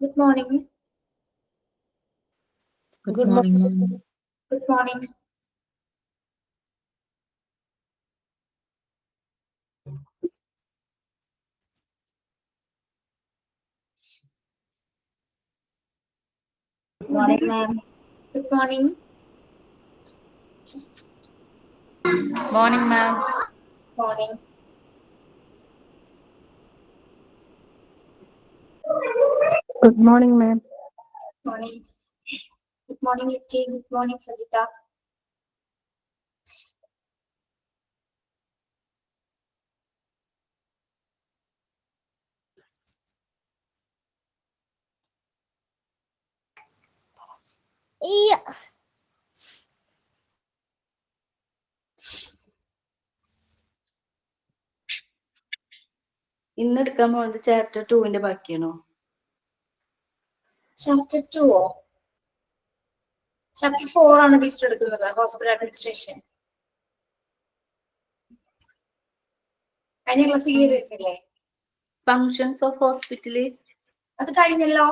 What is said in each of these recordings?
Good morning. Good morning, ma'am. Good morning. Good morning, ma'am. Good morning. Morning, ma'am. Morning. Good morning, ma'am. Morning. Good morning, Litty. Good morning, Sajita. ഇന്ന് എടുക്കാൻ പോകുന്നത് chapter 2 ബാക്കിയാണോ? Chapter 2. Chapter 4 ആണ് teacher എടുക്കുന്നത്, hospital administration. കഴിഞ്ഞ class കയറിയിട്ടില്ലേ? Functions of hospital അത് കഴിഞ്ഞല്ലോ.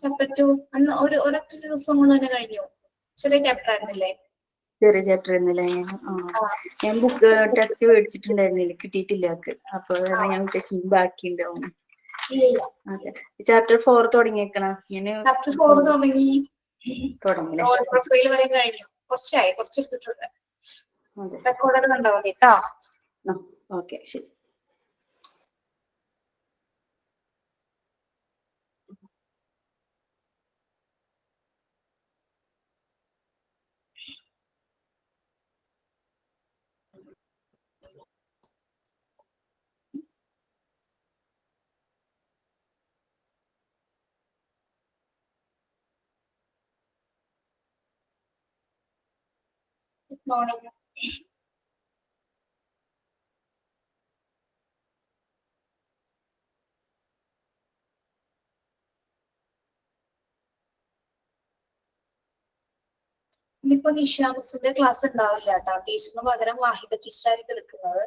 Chapter 2 അന്ന് ഒരൊറ്റ ദിവസം കൊണ്ട് തന്നെ കഴിഞ്ഞു. ചെറിയ ചാപ്റ്റർ ആയിരുന്നില്ലേ? ചെറിയ ചാപ്റ്റർ ആയിരുന്നില്ലേ? ഞാൻ ബുക്ക് ടെസ്റ്റ് മേടിച്ചിട്ടുണ്ടായിരുന്നില്ല, കിട്ടിയിട്ടില്ല. അപ്പൊ ഞാൻ ഉദ്ദേശിച്ചത് ബാക്കി ഉണ്ടാവും. അതെ, ചാപ്റ്റർ 4 തുടങ്ങിയേക്കണം. ചാപ്റ്റർ 4 തുടങ്ങി. തുടങ്ങില്ലേ? പ്രൊഫൈൽ വരെ കഴിഞ്ഞു. കുറച്ചെടുത്തിട്ടുണ്ട്. റെക്കോർഡ് കണ്ടാ മതി കേട്ടോ. ഓക്കെ, ശരി. Good morning. ഇനിയിപ്പോ നിഷ മിസ്സിന്റെ ക്ലാസ് ഉണ്ടാവില്ല കേട്ടോ. ടീച്ചറിന് പകരം വാഹിദ ടീച്ചറായിരിക്കും എടുക്കുന്നത്.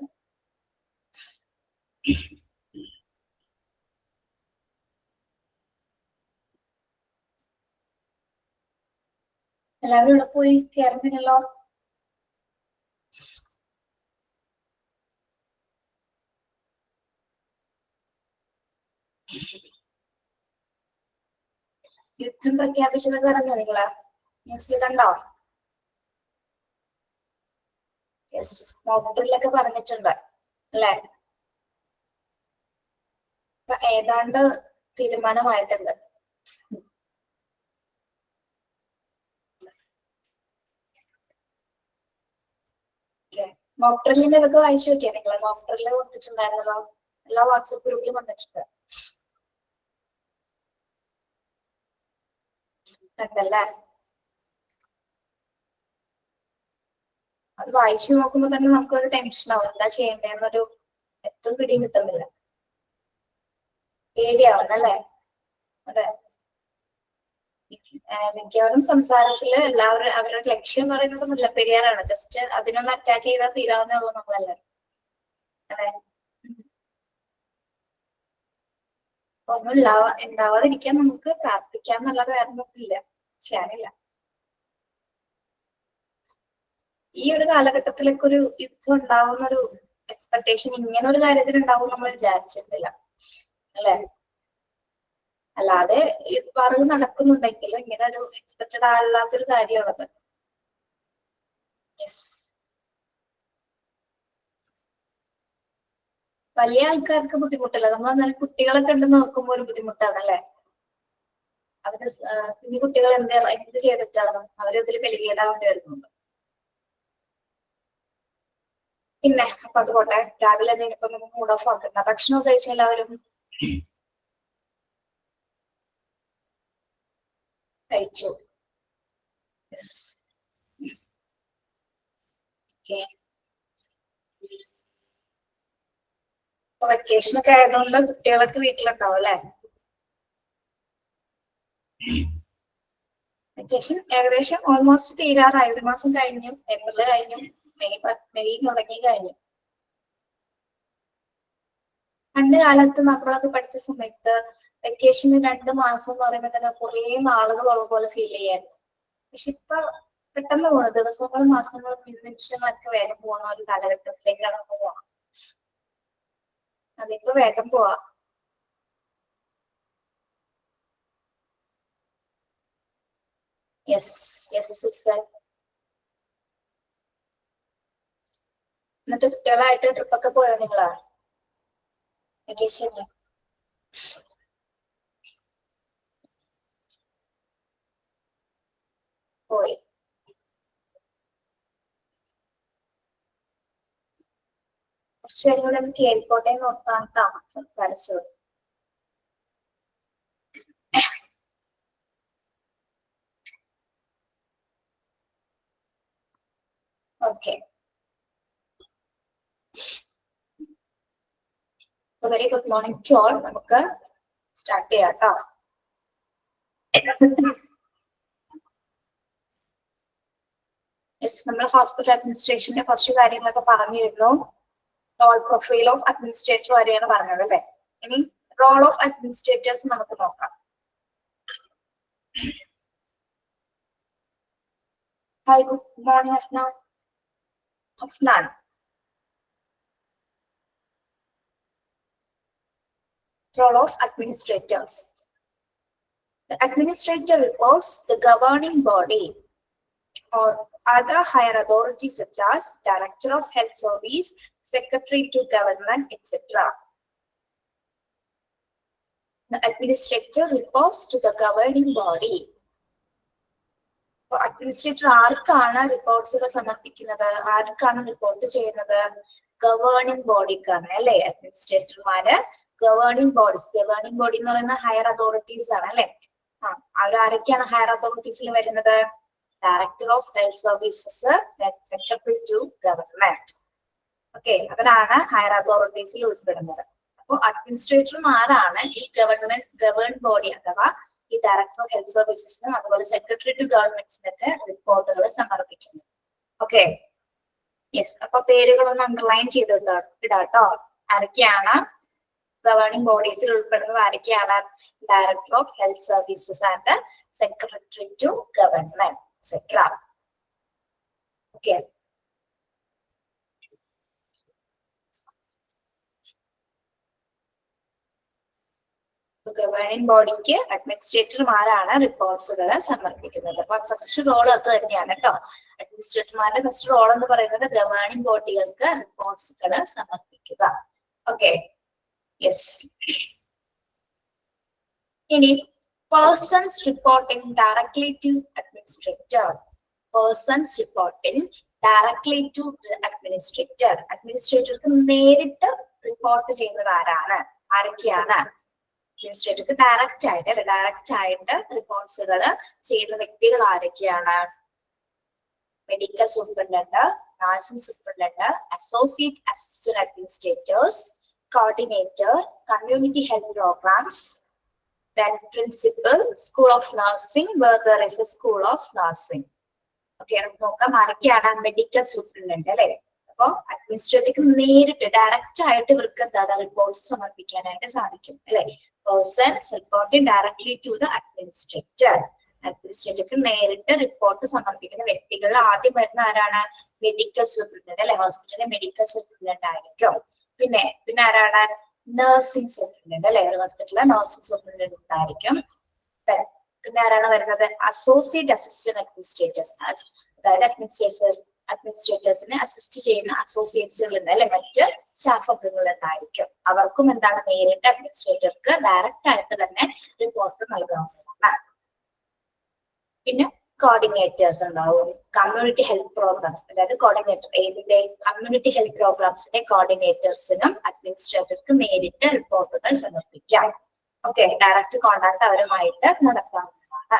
എല്ലാവരും ഇവിടെ പോയി കയറുന്നില്ലല്ലോ. യുദ്ധം പ്രഖ്യാപിച്ചത് അറിഞ്ഞോ നിങ്ങള്? ന്യൂസിൽ കണ്ടോ? യെസ്, മോക്ഡ്രില്ലൊക്കെ പറഞ്ഞിട്ടുണ്ട് അല്ലെ? ഇപ്പൊ ഏതാണ്ട് തീരുമാനമായിട്ടുണ്ട്. മോക്ഡ്രില്ലിന്റെ ഇതൊക്കെ വായിച്ചു നോക്കിയാ നിങ്ങള്? മോക്ഡ്രില്ല് കൊടുത്തിട്ടുണ്ടായിരുന്നല്ലോ, എല്ലാ വാട്സപ്പ് ഗ്രൂപ്പിലും വന്നിട്ടുണ്ട്. കണ്ടല്ലേ? അത് വായിച്ചു നോക്കുമ്പോ തന്നെ നമുക്കൊരു ടെൻഷൻ ആവും, എന്താ ചെയ്യേണ്ടതെന്നൊരു എത്തും പിടിയും കിട്ടുന്നില്ല. പേടിയാവുന്നല്ലേ? അതെ. മിക്കവാറും സംസാരത്തില് എല്ലാവരും അവരുടെ ലക്ഷ്യം പറയുന്നത് മുല്ലപ്പെരിയാറാണ്. ജസ്റ്റ് അതിനൊന്ന് അറ്റാക്ക് ചെയ്താൽ തീരാവുന്നേ ഉള്ളൂ നമ്മളെല്ലാവരും. അതെ. ഒന്നും ഉണ്ടാവാതിരിക്കാൻ നമുക്ക് പ്രാർത്ഥിക്കാൻ എന്നല്ലാതെ വേറെ ഒന്നുമില്ല, ചെയ്യാനില്ല. ഈ ഒരു കാലഘട്ടത്തിലേക്ക് ഒരു യുദ്ധം ഉണ്ടാവുന്ന ഒരു എക്സ്പെക്ടേഷൻ ഇങ്ങനെ ഒരു കാര്യത്തിൽ ഉണ്ടാവും നമ്മൾ വിചാരിച്ചിട്ടില്ല അല്ലെ? അല്ലാതെ പറഞ്ഞു നടക്കുന്നുണ്ടെങ്കിൽ ഇങ്ങനെ ഒരു എക്സ്പെക്റ്റഡ് അല്ലാത്തൊരു കാര്യമാണത്. യെസ്, വലിയ ആൾക്കാർക്ക് ബുദ്ധിമുട്ടല്ല, നമ്മൾ എന്നാലും കുട്ടികളൊക്കെ ഉണ്ടെന്ന് നോക്കുമ്പോൾ ഒരു ബുദ്ധിമുട്ടാണല്ലേ? അവര് കുഞ്ഞു കുട്ടികൾ എന്ത് ചെയ്തിട്ടാണ് അവരതിൽ പെരുകിയിടാവേണ്ടി വരുന്നുണ്ട്. പിന്നെ അപ്പൊ അത് പോട്ടെ, രാവിലെ തന്നെ ഇനിയിപ്പോ നമുക്ക് മൂഡ് ഓഫ് ആക്കണ്ട. ഭക്ഷണം കഴിച്ച എല്ലാവരും കഴിച്ചു. വെക്കേഷൻ ഒക്കെ ആയതുകൊണ്ട് കുട്ടികളൊക്കെ വീട്ടിലുണ്ടാവും അല്ലെ? വെക്കേഷൻ ഏകദേശം ഓൾമോസ്റ്റ് തീരാറായി. ഒരു മാസം കഴിഞ്ഞു, ഏപ്രിൽ കഴിഞ്ഞു, മെയ് തുടങ്ങി കഴിഞ്ഞു. പണ്ട് കാലത്ത് നമ്മളൊക്കെ പഠിച്ച സമയത്ത് വെക്കേഷന് 2 മാസം എന്ന് പറയുമ്പോൾ തന്നെ കുറെ നാളുകളുള്ള പോലെ ഫീൽ ചെയ്യായിരുന്നു. പക്ഷെ ഇപ്പൊ പെട്ടെന്ന് പോണ ദിവസങ്ങളും മാസങ്ങളും നിമിഷങ്ങളൊക്കെ വേഗം പോണ ഒരു കാലഘട്ടത്തിലേക്കാണ് നമ്മൾ പോകണം. അതിപ്പോ വേഗം പോവാ. Yes yes Susan. എന്നിട്ട് കുട്ടികളായിട്ട് ട്രിപ്പൊക്കെ പോയോ നിങ്ങളാ വെക്കേഷന്? പോയി. കുറച്ച് പേരും കൂടെ ഒന്ന് കേറിക്കോട്ടെ എന്ന് ഓർത്താണ് സംസാരിച്ചത്. Okay, very good morning to all. നമുക്ക് സ്റ്റാർട്ട് ചെയ്യാം കേട്ടോ. യെസ്, നമ്മൾ ഹോസ്പിറ്റൽ അഡ്മിനിസ്ട്രേഷന്റെ കുറച്ച് കാര്യങ്ങളൊക്കെ പറഞ്ഞിരുന്നു. റോൾ പ്രൊഫൈൽ ഓഫ് അഡ്മിനിസ്ട്രേറ്റർ വരെയാണ് പറഞ്ഞത് അല്ലെ. ഇനി റോൾ ഓഫ് അഡ്മിനിസ്ട്രേറ്റേഴ്സ് നമുക്ക് നോക്കാം. Hi, good morning Afnan. Afnan, role of administrators. The administrator reports the governing body or other higher authorities such as Director of Health Service, Secretary to Government, etc. The administrator reports to the governing body. Administrator ആർക്കാണ് റിപ്പോർട്ട്സുകൾ സമർപ്പിക്കുന്നത്, ആർക്കാണ് report ചെയ്യുന്നത്? Governing ബോഡിക്കാണ് അല്ലെ. അഡ്മിനിസ്ട്രേറ്റർമാര് governing bodies, governing body എന്ന് പറയുന്ന higher authorities ആണ് അല്ലെ. അവരാരൊക്കെയാണ് higher അതോറിറ്റീസിൽ വരുന്നത്? Director of health services, secretary to government. Okay, അവരാണ് ഹയർ അതോറിറ്റീസിൽ ഉൾപ്പെടുന്നത്. അപ്പോൾ അഡ്മിനിസ്ട്രേറ്റർമാരാണ് ഈ ഗവേൺ ബോഡി അഥവാ ഈ ഡയറക്ടർ ഓഫ് ഹെൽത്ത് സർവീസസിനും അതുപോലെ സെക്രട്ടറി ടു ഗവൺമെന്റ്സിനൊക്കെ റിപ്പോർട്ടുകൾ സമർപ്പിക്കുന്നത്. Okay, yes. അപ്പൊ പേരുകളൊന്ന് അണ്ടർലൈൻ ചെയ്ത് ഇടാട്ടോ. ആരൊക്കെയാണ് ഗവേണിംഗ് ബോഡീസിൽ ഉൾപ്പെടുന്നത്? ആരൊക്കെയാണ്? Director of health services and secretary to government etcetera. Okay, governing ബോഡിക്ക് അഡ്മിനിസ്ട്രേറ്റർമാരാണ് റിപ്പോർട്ട്സുകൾ സമർപ്പിക്കുന്നത്. അപ്പൊ ഫസ്റ്റ് റോൾ അത് തന്നെയാണ് കേട്ടോ. അഡ്മിനിസ്ട്രേറ്റർമാരുടെ ഫസ്റ്റ് റോൾ എന്ന് പറയുന്നത് ഗവേണിംഗ് ബോഡികൾക്ക് റിപ്പോർട്ട്സുകൾ സമർപ്പിക്കുക. Okay, yes. ഇനി persons reporting directly to administrator. Persons reporting directly to administrator. അഡ്മിനിസ്ട്രേറ്റർക്ക് നേരിട്ട് റിപ്പോർട്ട് ചെയ്യുന്നത് ആരാണ്? ആരൊക്കെയാണ്? അഡ്മിനിസ്ട്രേറ്റർക്ക് ഡയറക്റ്റ് ആയിട്ട് റിപ്പോർട്ട്സുകൾ ചെയ്യുന്ന വ്യക്തികൾ ആരൊക്കെയാണ്? Medical superintendent, nursing superintendent, associate assistant administrators, coordinator, community health programmes, then principal, school of nursing where there is a school of nursing. Okay, നമുക്ക് നോക്കാം ആരൊക്കെയാണ്? മെഡിക്കൽ സൂപ്രണ്ടന്റ് അല്ലെ. അപ്പൊ അഡ്മിനിസ്ട്രേറ്റർക്ക് നേരിട്ട് ഡയറക്റ്റ് ആയിട്ട് ഇവർക്ക് എന്താണ് റിപ്പോർട്ട്സ് സമർപ്പിക്കാനായിട്ട് സാധിക്കും അല്ലെ. Persons reporting directly to the administrator. അഡ്മിനിസ്ട്രേറ്റർക്ക് നേരിട്ട് റിപ്പോർട്ട് സമർപ്പിക്കുന്ന വ്യക്തികൾ ആദ്യം വരുന്ന ആരാണ്? മെഡിക്കൽ സൂപ്രണ്ടന്റ് അല്ലെ. ഹോസ്പിറ്റലിലെ മെഡിക്കൽ സൂപ്രണ്ടന്റ് ആയിരിക്കും. പിന്നെ ആരാണ്? നഴ്സിംഗ് സൂപ്രണ്ടന്റ് അല്ലെ. ഒരു ഹോസ്പിറ്റലിലെ നഴ്സിംഗ് സൂപ്രണ്ടന്റ് ഉണ്ടായിരിക്കും. പിന്നെ ആരാണ് വരുന്നത്? Associate assistant administrators. അതായത് അഡ്മിനിസ്ട്രേറ്റേഴ്സിനെ അസിസ്റ്റ് ചെയ്യുന്ന അസോസിയേറ്റ്സുകൾ ഉണ്ട് അല്ലെ, മറ്റ് സ്റ്റാഫ് അംഗങ്ങൾ ഉണ്ടായിരിക്കും. അവർക്കും എന്താണ്? നേരിട്ട് അഡ്മിനിസ്ട്രേറ്റർക്ക് ഡയറക്റ്റ് ആയിട്ട് തന്നെ റിപ്പോർട്ട് നൽകാവുന്നതാണ്. പിന്നെ കോർഡിനേറ്റേഴ്സ് ഉണ്ടാവും. കമ്മ്യൂണിറ്റി ഹെൽത്ത് പ്രോഗ്രാംസ്, അതായത് കോർഡിനേറ്റർ ഏതിന്റെ? കമ്മ്യൂണിറ്റി ഹെൽത്ത് പ്രോഗ്രാംസിന്റെ കോർഡിനേറ്റേഴ്സിനും അഡ്മിനിസ്ട്രേറ്റർക്ക് നേരിട്ട് റിപ്പോർട്ടുകൾ സമർപ്പിക്കാം. ഓക്കെ, ഡയറക്റ്റ് കോണ്ടാക്ട് അവരുമായിട്ട് നടത്താവുന്നതാണ്.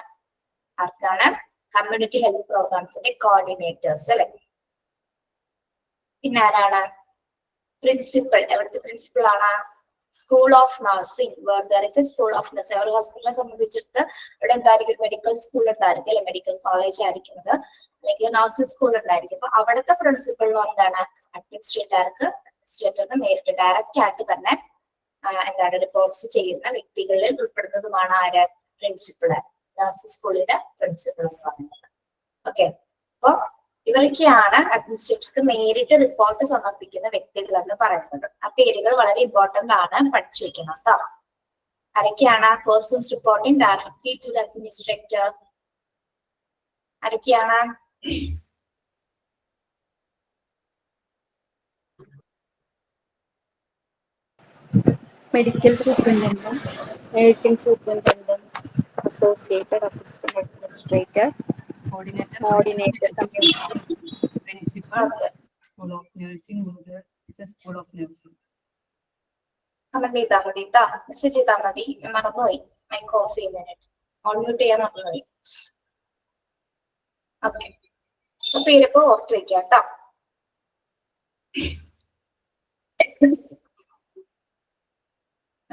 ആർക്കാണ്? കമ്മ്യൂണിറ്റി ഹെൽത്ത് പ്രോഗ്രാംസിന്റെ കോർഡിനേറ്റേഴ്സ് അല്ലെ. പിന്നെ ആരാണ്? പ്രിൻസിപ്പൽ. എവിടുത്തെ പ്രിൻസിപ്പൽ ആണ്? School of nursing where there is a school of nursing. ഒരു ഹോസ്പിറ്റലിനെ സംബന്ധിച്ചിടത്ത് ഇവിടെ എന്തായിരിക്കും? മെഡിക്കൽ സ്കൂൾ ഉണ്ടായിരിക്കും അല്ലെ, മെഡിക്കൽ കോളേജ് ആയിരിക്കുന്നത്, അല്ലെങ്കിൽ നഴ്സിംഗ് സ്കൂൾ ഉണ്ടായിരിക്കും. അപ്പൊ അവിടുത്തെ പ്രിൻസിപ്പളിലും എന്താണ്? അഡ്മിനിസ്ട്രേറ്ററിന് നേരിട്ട് ഡയറക്റ്റ് ആയിട്ട് തന്നെ എന്താണ് റിപ്പോർട്ട്സ് ചെയ്യുന്ന വ്യക്തികളിൽ ഉൾപ്പെടുന്നതുമാണ് ആര്? പ്രിൻസിപ്പള്. നഴ്സിംഗ് സ്കൂളിന്റെ പ്രിൻസിപ്പൾ എന്ന് പറയുന്നത്. ഓക്കെ, അപ്പൊ ഇവരൊക്കെയാണ് അഡ്മിനിസ്ട്രേറ്റർക്ക് നേരിട്ട് റിപ്പോർട്ട് സമർപ്പിക്കുന്ന വ്യക്തികൾ എന്ന് പറയുന്നത്. ആ പേരുകൾ വളരെ ഇമ്പോർട്ടന്റ് ആണ്, പഠിച്ചു വെക്കണം കേട്ടോ. ആരൊക്കെയാണ്? Persons reporting directly to the administrator. ആരൊക്കെയാണ്? Medical superintendent, nursing superintendent, associated assistant administrator, coordinator, community. Principal, okay, School of Nursing, Mother, it's a School of Nursing. Comment ചെയ്താൽ മതി കേട്ടോ, മെസ്സേജ് ചെയ്താൽ മതി. ഞാൻ മറന്നുപോയി മൈക്ക് ഓഫ് ചെയ്യുന്നതിനായിട്ട്, ഓൺ മ്യൂട്ട് ചെയ്യാൻ മറന്നുപോയി. ഓക്കെ, അപ്പൊ പേരിപ്പോ ഓർത്ത് വെക്കാം കേട്ടോ.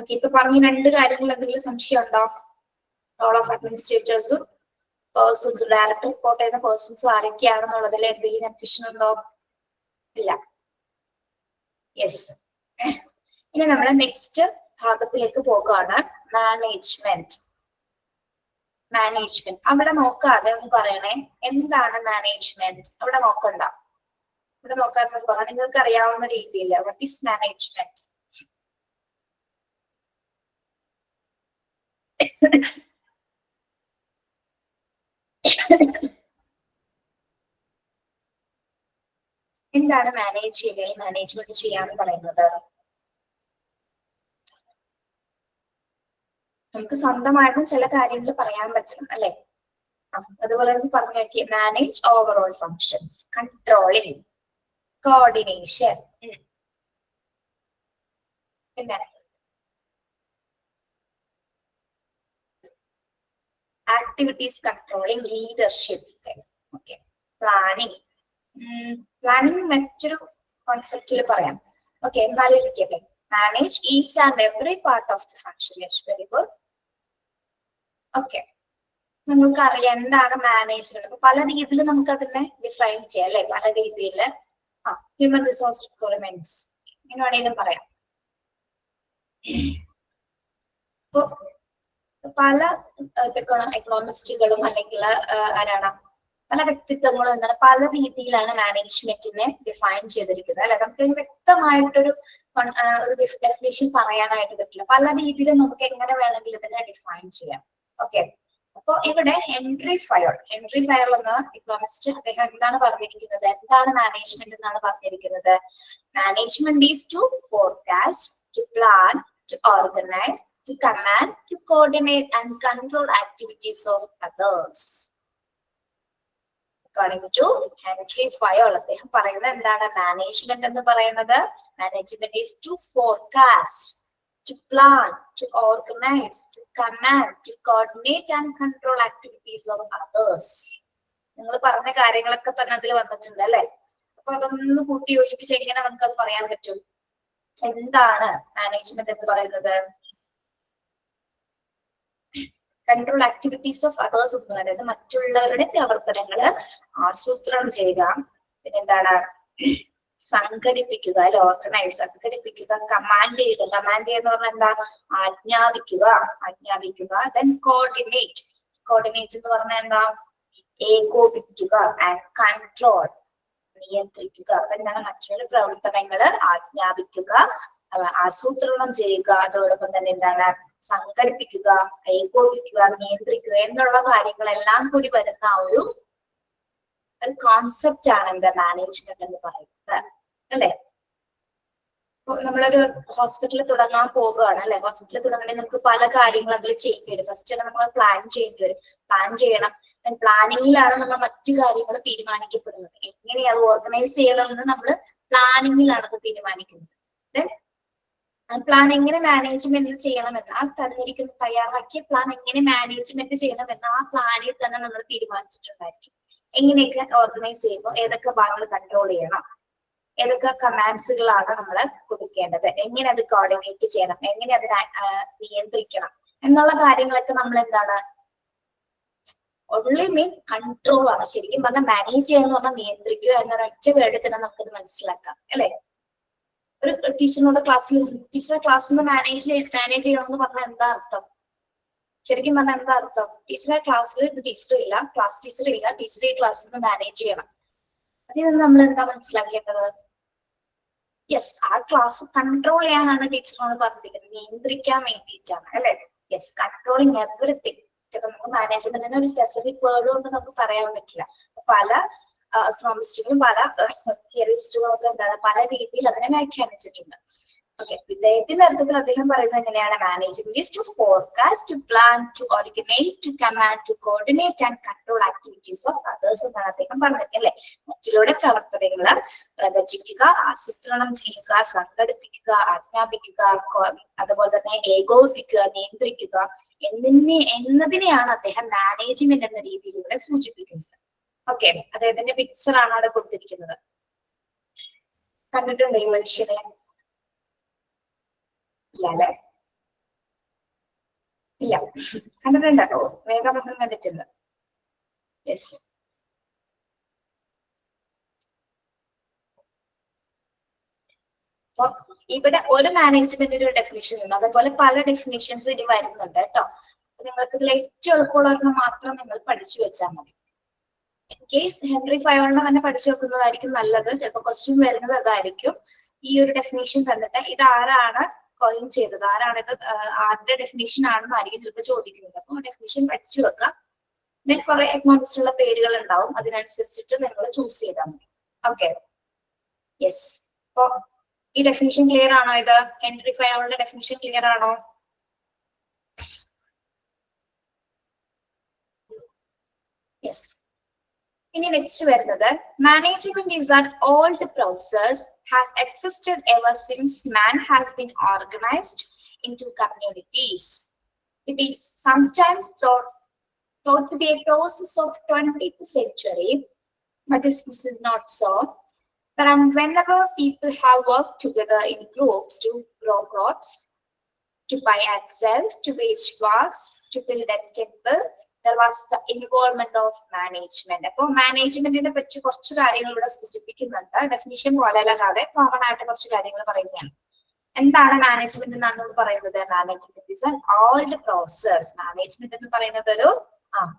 ഓക്കെ, ഇപ്പൊ പറഞ്ഞ രണ്ട് കാര്യങ്ങൾ എന്തെങ്കിലും സംശയം ഉണ്ടോ? റോൾ ഓഫ് അഡ്മിനിസ്ട്രേറ്റേഴ്സും പേഴ്സൺസ്, ഡയറക്റ്റ് റിപ്പോർട്ട് ചെയ്യുന്ന പേഴ്സൺസും ആരൊക്കെയാണെന്നുള്ളതിൽ എന്തെങ്കിലും കൺഫ്യൂഷൻ ഉണ്ടോ? ഇല്ല. യെസ്. ഇനി നമ്മൾ നെക്സ്റ്റ് ഭാഗത്തിലേക്ക് പോകുകയാണ്. മാനേജ്മെന്റ്. മാനേജ്മെന്റ് അവിടെ നോക്കാതെ ഒന്ന് പറയണേ, എന്താണ് മാനേജ്മെന്റ്? അവിടെ നോക്കണ്ട, ഇവിടെ നോക്കാതെ പറഞ്ഞാൽ നിങ്ങൾക്ക് അറിയാവുന്ന രീതിയിൽ വാട്ട് ഈസ് മാനേജ്മെന്റ്? എന്താണ് മാനേജ് ചെയ്യുക, മാനേജ്മെന്റ് ചെയ്യാന്ന് പറയുന്നത്? നമുക്ക് സ്വന്തമായിട്ടും ചില കാര്യങ്ങൾ പറയാൻ പറ്റണം അല്ലെ? അതുപോലെ തന്നെ പറഞ്ഞു നോക്കിയേ, manage overall functions, controlling, coordination, പിന്നെ activities controlling, leadership, okay, planning. Planning മറ്റൊരു കോൺസെപ്റ്റിൽ പറയാം. ഓക്കെ, എന്നാലും ഇരിക്കട്ടെ. Manage each and every part of the function. Very good. Okay, നിങ്ങൾക്ക് അറിയാം എന്താണ് മാനേജ്മെന്റ്. അപ്പൊ പല രീതിയിൽ നമുക്ക് അതിനെ ഡിഫൈൻ ചെയ്യാം അല്ലെ? പല രീതിയിൽ ഹ്യൂമൻ റിസോഴ്സ് റിക്വയർമെന്റ്സ് ഇങ്ങനെ വേണമെങ്കിലും പറയാം. ഇപ്പൊ പല എക്കണോമിസ്റ്റുകളും അല്ലെങ്കിൽ ആരാണ് പല വ്യക്തിത്വങ്ങളും എന്താണ് പല രീതിയിലാണ് മാനേജ്മെന്റിനെ ഡിഫൈൻ ചെയ്തിരിക്കുന്നത് അല്ലെ? നമുക്ക് വ്യക്തമായിട്ടൊരു ഡെഫിനേഷൻ പറയാനായിട്ട് പറ്റില്ല. പല രീതിയിൽ നമുക്ക് എങ്ങനെ വേണമെങ്കിലും ഇതിനെ ഡിഫൈൻ ചെയ്യാം. ഓക്കെ, അപ്പൊ ഇവിടെ ഹെൻറി ഫയർ എന്ന ഇക്കണോമിസ്റ്റ്, അദ്ദേഹം എന്താണ് പറഞ്ഞിരിക്കുന്നത്? എന്താണ് മാനേജ്മെന്റ് എന്നാണ് പറഞ്ഞിരിക്കുന്നത്? Management is to forecast, to plan, to organise, to command, to coordinate and control activities of others. According to Henry Fayol, അദ്ദേഹം പറയുന്നത് എന്താണ് മാനേജ്മെന്റ് എന്ന് പറയുന്നത്? Management is to forecast, to plan, to organize, to command, to coordinate and control activities of others. നിങ്ങൾ പറഞ്ഞ കാര്യങ്ങളൊക്കെ തന്നെ അതിൽ വന്നിട്ടുണ്ട് അല്ലെ? അപ്പൊ അതൊന്ന് കൂട്ടി യോജിപ്പിച്ച് എങ്ങനെ നമുക്കത് പറയാൻ പറ്റും? എന്താണ് മാനേജ്മെന്റ് എന്ന് പറയുന്നത്? കൺട്രോൾ ആക്ടിവിറ്റീസ് ഓഫ് അതേഴ്സ് എന്ന് പറയുന്നത്, അതായത് മറ്റുള്ളവരുടെ പ്രവർത്തനങ്ങൾ ആസൂത്രണം ചെയ്യുക, പിന്നെ എന്താണ് സംഘടിപ്പിക്കുക അല്ലെ? ഓർഗനൈസ്, സംഘടിപ്പിക്കുക, കമാൻഡ് ചെയ്യുക. കമാൻഡ് ചെയ്യുക എന്ന് പറഞ്ഞാൽ എന്താ? ആജ്ഞാപിക്കുക. ദെൻ കോർഡിനേറ്റ് എന്ന് പറഞ്ഞാൽ എന്താ? ഏകോപിപ്പിക്കുക. ആൻഡ് കൺട്രോൾ, നിയന്ത്രിക്കുക. അപ്പൊ എന്താണ്? മറ്റുള്ള പ്രവർത്തനങ്ങൾ ആജ്ഞാപിക്കുക, ആസൂത്രണം ചെയ്യുക, അതോടൊപ്പം തന്നെ എന്താണ്? സംഘടിപ്പിക്കുക, ഏകോപിക്കുക, നിയന്ത്രിക്കുക എന്നുള്ള കാര്യങ്ങളെല്ലാം കൂടി വരുന്ന ഒരു കോൺസെപ്റ്റ് ആണ് എന്താ? മാനേജ്മെന്റ് എന്ന് പറയുന്നത് അല്ലെ? നമ്മളൊരു ഹോസ്പിറ്റലിൽ തുടങ്ങാൻ പോകുകയാണ് അല്ലെ? ഹോസ്പിറ്റലിൽ തുടങ്ങണമെങ്കിൽ നമുക്ക് പല കാര്യങ്ങൾ അതിൽ ചെയ്യേണ്ടി വരും. ഫസ്റ്റ് നമ്മൾ പ്ലാൻ ചെയ്യേണ്ടി വരും. പ്ലാൻ ചെയ്യണം. പ്ലാനിങ്ങിലാണ് നമ്മൾ മറ്റു കാര്യങ്ങൾ തീരുമാനിക്കപ്പെടുന്നത്. എങ്ങനെ അത് ഓർഗനൈസ് ചെയ്യണമെന്ന് നമ്മൾ പ്ലാനിങ്ങിലാണ് അത് തീരുമാനിക്കുന്നത്. പ്ലാൻ എങ്ങനെ മാനേജ്മെന്റ് ചെയ്യണമെന്ന്, ആ തന്നിരിക്കുന്ന തയ്യാറാക്കിയ പ്ലാൻ എങ്ങനെ മാനേജ്മെന്റ് ചെയ്യണമെന്ന് ആ പ്ലാനിൽ തന്നെ നമ്മൾ തീരുമാനിച്ചിട്ടുണ്ടായിരിക്കും. എങ്ങനെയൊക്കെ ഓർഗനൈസ് ചെയ്യുമ്പോൾ ഏതൊക്കെ ഭാഗങ്ങൾ കൺട്രോൾ ചെയ്യണം, ഏതൊക്കെ കമാൻഡ്സുകളാണ് നമ്മൾ കൊടുക്കേണ്ടത്, എങ്ങനെ അത് കോർഡിനേറ്റ് ചെയ്യണം, എങ്ങനെ അതിനെ നിയന്ത്രിക്കണം എന്നുള്ള കാര്യങ്ങളൊക്കെ നമ്മൾ എന്താണ്? ഓൺലി മീൻ കൺട്രോൾ ആണ്. ശരിക്കും പറഞ്ഞാൽ മാനേജ് ചെയ്യുക എന്ന് പറഞ്ഞാൽ നിയന്ത്രിക്കുക എന്നൊരൊറ്റ വേർഡിൽ തന്നെ നമുക്കത് മനസ്സിലാക്കാം അല്ലെ? ഒരു ടീച്ചറിനോട് ടീച്ചറെ ക്ലാസ്സിൽ നിന്ന് മാനേജ് ചെയ്യണമെന്ന് പറഞ്ഞാൽ എന്താ അർത്ഥം? ശരിക്കും പറഞ്ഞാൽ എന്താ അർത്ഥം? ടീച്ചറെ ക്ലാസ്സിൽ ടീച്ചർ ഇല്ല, ക്ലാസ് ടീച്ചർ ഇല്ല, ടീച്ചർ ഈ ക്ലാസ്സിൽ നിന്ന് മാനേജ് ചെയ്യണം. അതിൽ നിന്ന് നമ്മൾ എന്താ മനസ്സിലാക്കേണ്ടത്? യെസ്, ആ ക്ലാസ് കൺട്രോൾ ചെയ്യാനാണ് ടീച്ചറിനോട് പറഞ്ഞിരിക്കുന്നത്, നിയന്ത്രിക്കാൻ വേണ്ടിയിട്ടാണ് അല്ലെ. Yes, controlling everything. നമുക്ക് മാനേജ്മെന്റിന് ഒരു സ്പെസിഫിക് വേർഡ് കൊണ്ട് നമുക്ക് പറയാൻ പറ്റില്ല. പല എക്കണോമിസ്റ്റുകളും പല തിയറിസ്റ്റുകളും ഒക്കെ എന്താണ് പല രീതിയിൽ അതിനെ വ്യാഖ്യാനിച്ചിട്ടുണ്ട്. ഓക്കെ, ഇദ്ദേഹത്തിന്റെ അർത്ഥത്തിൽ അദ്ദേഹം പറയുന്നത് എങ്ങനെയാണ്? Management is to forecast, to plan, to organise, to command, to coordinate and control activities of others എന്നാണ് അദ്ദേഹം പറഞ്ഞത് അല്ലെ. മറ്റുള്ളവരുടെ പ്രവർത്തനങ്ങള് പ്രവചിക്കുക, ആസൂത്രണം ചെയ്യുക, സംഘടിപ്പിക്കുക, ആജ്ഞാപിക്കുക, അതുപോലെ തന്നെ ഏകോപിപ്പിക്കുക, നിയന്ത്രിക്കുക എന്നതിനെയാണ് അദ്ദേഹം മാനേജ്മെന്റ് എന്ന രീതിയിലൂടെ സൂചിപ്പിക്കുന്നത്. ഓക്കെ, അദ്ദേഹത്തിന്റെ പിക്ചർ ആണ് അവിടെ കൊടുത്തിരിക്കുന്നത്. കണ്ടിട്ടുണ്ടോ ഈ മനുഷ്യനെ? ഇല്ല അല്ലെ? ഇല്ല, കണ്ടിട്ടുണ്ടോ? വേഗമുഖം കണ്ടിട്ടുണ്ട്. യെസ്, അപ്പൊ ഇവിടെ ഒരു മാനേജ്മെന്റിന്റെ ഒരു ഡെഫിനിഷൻ ഉണ്ട്, അതേപോലെ പല ഡെഫിനിഷൻസ് ഇനി വരുന്നുണ്ട് കേട്ടോ. നിങ്ങൾക്ക് ഇതിൽ ഏറ്റവും എളുപ്പമുള്ള മാത്രം നിങ്ങൾ പഠിച്ചു വെച്ചാൽ മതി. ഇൻ കേസ് ഹെൻറി ഫയോളിനെ തന്നെ പഠിച്ചു വെക്കുന്നതായിരിക്കും നല്ലത്. ചിലപ്പോൾ ക്വസ്റ്റ്യൻ വരുന്നത് അതായിരിക്കും. ഈ ഒരു ഡെഫിനിഷൻ തന്നിട്ട് ഇത് ആരാണ് കോയിൻ ചെയ്തത്, ആരാണ് ഇത്, ആരുടെ ഡെഫിനിഷൻ ആണെന്നായിരിക്കും ചിലപ്പോൾ ചോദിക്കുന്നത്. അപ്പൊ ഡെഫിനിഷൻ പഠിച്ചു വെക്കാം. ഇതിൽ കുറെ എക്കണോമിക്സിലുള്ള പേരുകൾ ഉണ്ടാവും, അതിനനുസരിച്ചിട്ട് നിങ്ങൾ ചൂസ് ചെയ്താൽ മതി. Okay, yes. അപ്പൊ ഈ ഡെഫിനിഷൻ ക്ലിയർ ആണോ? ഇത് ഹെൻറി ഫയോളിന്റെ ഡെഫിനിഷൻ ക്ലിയർ ആണോ? യെസ്. ഇനി നെക്സ്റ്റ് വരുന്നത്, management is an old process, has existed ever since man has been organized into communities. It is sometimes thought to be a process of 20th century, but this is not so. But whenever people have worked together in groups to grow crops, to buy and sell, to wage wars, to build a temple, there was the involvement of management. അപ്പൊ മാനേജ്മെന്റിനെ പറ്റി കുറച്ച് കാര്യങ്ങൾ ഇവിടെ സൂചിപ്പിക്കുന്നുണ്ട്. Definition പോലെ അല്ലാതെ common ആയിട്ട് കുറച്ച് കാര്യങ്ങൾ പറയുന്നതാണ്. എന്താണ് മാനേജ്മെന്റ് എന്നാണ് പറയുന്നത്? Management is an old process. Management എന്ന് പറയുന്നത് ഒരു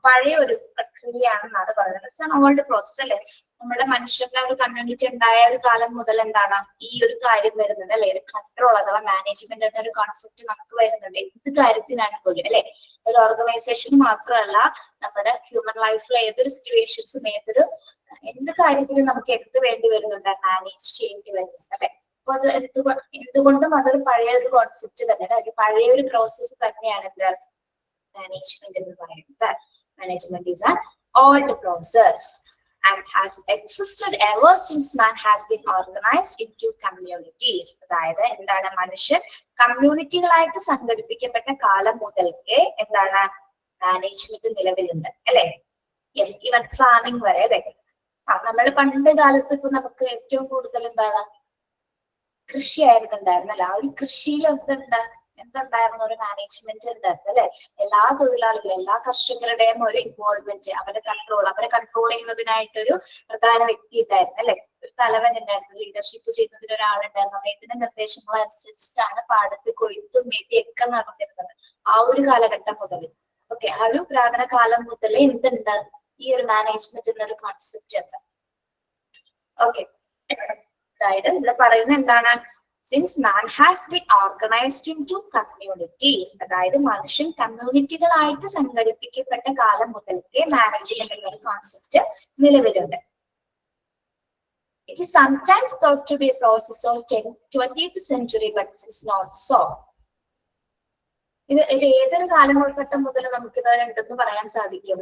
പഴയ ഒരു പ്രക്രിയയാണെന്നാണ് പറയുന്നത്. ഇറ്റ്സ് ആൻ ഓൾഡ് പ്രോസസ് അല്ലെ. നമ്മുടെ മനുഷ്യരുടെ ഒരു കമ്മ്യൂണിറ്റി ഉണ്ടായ ഒരു കാലം മുതൽ എന്താണ് ഈ ഒരു കാര്യം വരുന്നുണ്ട് അല്ലെ. ഒരു കൺട്രോൾ അഥവാ മാനേജ്മെന്റ് എന്നൊരു കോൺസെപ്റ്റ് നമുക്ക് വരുന്നുണ്ട് എന്ത് കാര്യത്തിനാണ് പോലും അല്ലെ. ഒരു ഓർഗനൈസേഷൻ മാത്രമല്ല, നമ്മുടെ ഹ്യൂമൻ ലൈഫിലെ ഏതൊരു സിറ്റുവേഷൻസും എന്ത് കാര്യത്തിലും നമുക്ക് എന്ത് വേണ്ടി വരുന്നുണ്ട്? മാനേജ് ചെയ്യേണ്ടി വരുന്നുണ്ട് അല്ലെ. അപ്പൊ അത് എന്തുകൊണ്ടും അതൊരു പഴയ ഒരു കോൺസെപ്റ്റ് തന്നെ, ഒരു പഴയ ഒരു പ്രോസസ്സ് തന്നെയാണ് എന്ത് management എന്ന് പറയുന്നത്. Management is an old process and has existed ever since man has been organized into communities. അതായത് എന്താണ്? മനുഷ്യൻ കമ്മ്യൂണിറ്റികളായിട്ട് സംഘടിപ്പിക്കപ്പെട്ട കാലം മുതൽക്കേ എന്താണ് മാനേജ്മെന്റ് നിലവിലുണ്ട് അല്ലെ. യെസ്, ഈവൻ ഫാമിംഗ് വരെ അല്ലെ. നമ്മൾ പണ്ട് കാലത്ത് ഇപ്പൊ നമുക്ക് ഏറ്റവും കൂടുതൽ എന്താണ് കൃഷിയായിരുന്നു ഉണ്ടായിരുന്നല്ല. ആ ഒരു കൃഷിയിൽ എന്തുണ്ടായിരുന്നു? ഒരു മാനേജ്മെന്റ് ഉണ്ടായിരുന്നു അല്ലെ. എല്ലാ തൊഴിലാളികളും എല്ലാ കർഷകരുടെയും ഒരു ഇൻവോൾവ്മെന്റ്, അവരെ കൺട്രോൾ ചെയ്യുന്നതിനായിട്ടൊരു പ്രധാന വ്യക്തി ഉണ്ടായിരുന്നു അല്ലെ. ഒരു തലവൻ ഉണ്ടായിരുന്നു, ലീഡർഷിപ്പ് ചെയ്യുന്നതിന് ഒരാളുണ്ടായിരുന്നു. അദ്ദേഹത്തിന്റെ നിർദ്ദേശങ്ങൾ അനുസരിച്ചിട്ടാണ് പാടത്ത് കൊയ്ത്തും മെതിയൊക്കെ നടന്നിരുന്നത് ആ ഒരു കാലഘട്ടം മുതൽ. ഓക്കെ, ആ ഒരു പുരാതന കാലം മുതൽ എന്തുണ്ട്? ഈ ഒരു മാനേജ്മെന്റ് എന്നൊരു കോൺസെപ്റ്റ് ഉണ്ട്. ഓക്കെ, അതായത് ഇവിടെ പറയുന്നത് എന്താണ്? Since man has been organized into communities, അതായത് മനുഷ്യൻ കമ്മ്യൂണിറ്റികളായിട്ട് സംഘടിപ്പിക്കപ്പെട്ട കാലം മുതൽക്കേ മാനേജ്മെന്റ് എന്നൊരു കോൺസെപ്റ്റ് നിലവിലുണ്ട്. It is sometimes thought to be a process of 20th century, but this is not so. ഇത് ഏതൊരു കാലഘട്ടം മുതൽ നമുക്കിത് ഉണ്ടെന്ന് പറയാൻ സാധിക്കും?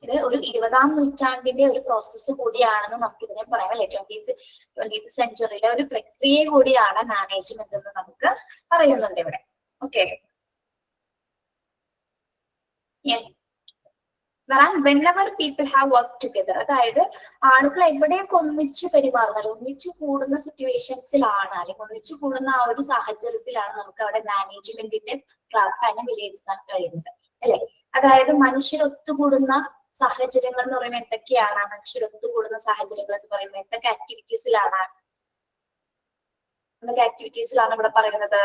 ഇത് ഒരു 20ാം നൂറ്റാണ്ടിന്റെ ഒരു പ്രോസസ്സ് കൂടിയാണെന്ന് നമുക്ക് ഇതിനെ പറയാം അല്ലെ. 20th സെഞ്ചുറിയിലെ ഒരു പ്രക്രിയ കൂടിയാണ് മാനേജ്മെന്റ് എന്ന് നമുക്ക് പറയുന്നുണ്ട് ഇവിടെ. Okay, whenever people have worked together, അതായത് ആളുകൾ എവിടെയൊക്കെ ഒന്നിച്ചു പെരുമാറുന്നത്, ഒന്നിച്ചു കൂടുന്ന സിറ്റുവേഷൻസിലാണ് അല്ലെങ്കിൽ ഒന്നിച്ചു കൂടുന്ന ആ ഒരു സാഹചര്യത്തിലാണ് നമുക്ക് അവിടെ മാനേജ്മെന്റിന്റെ പ്രാധാന്യം വിലയിരുത്താൻ കഴിയുന്നത് അല്ലെ. അതായത് മനുഷ്യർ ഒത്തുകൂടുന്ന സാഹചര്യങ്ങൾ എന്ന് പറയുമ്പോൾ എന്തൊക്കെയാണ്? മനുഷ്യർ ഒത്തുകൂടുന്ന സാഹചര്യങ്ങൾ എന്ന് പറയുമ്പോൾ എന്തൊക്കെ ആക്ടിവിറ്റീസിലാണ് എന്തൊക്കെ ആക്ടിവിറ്റീസിലാണ് ഇവിടെ പറയുന്നത്?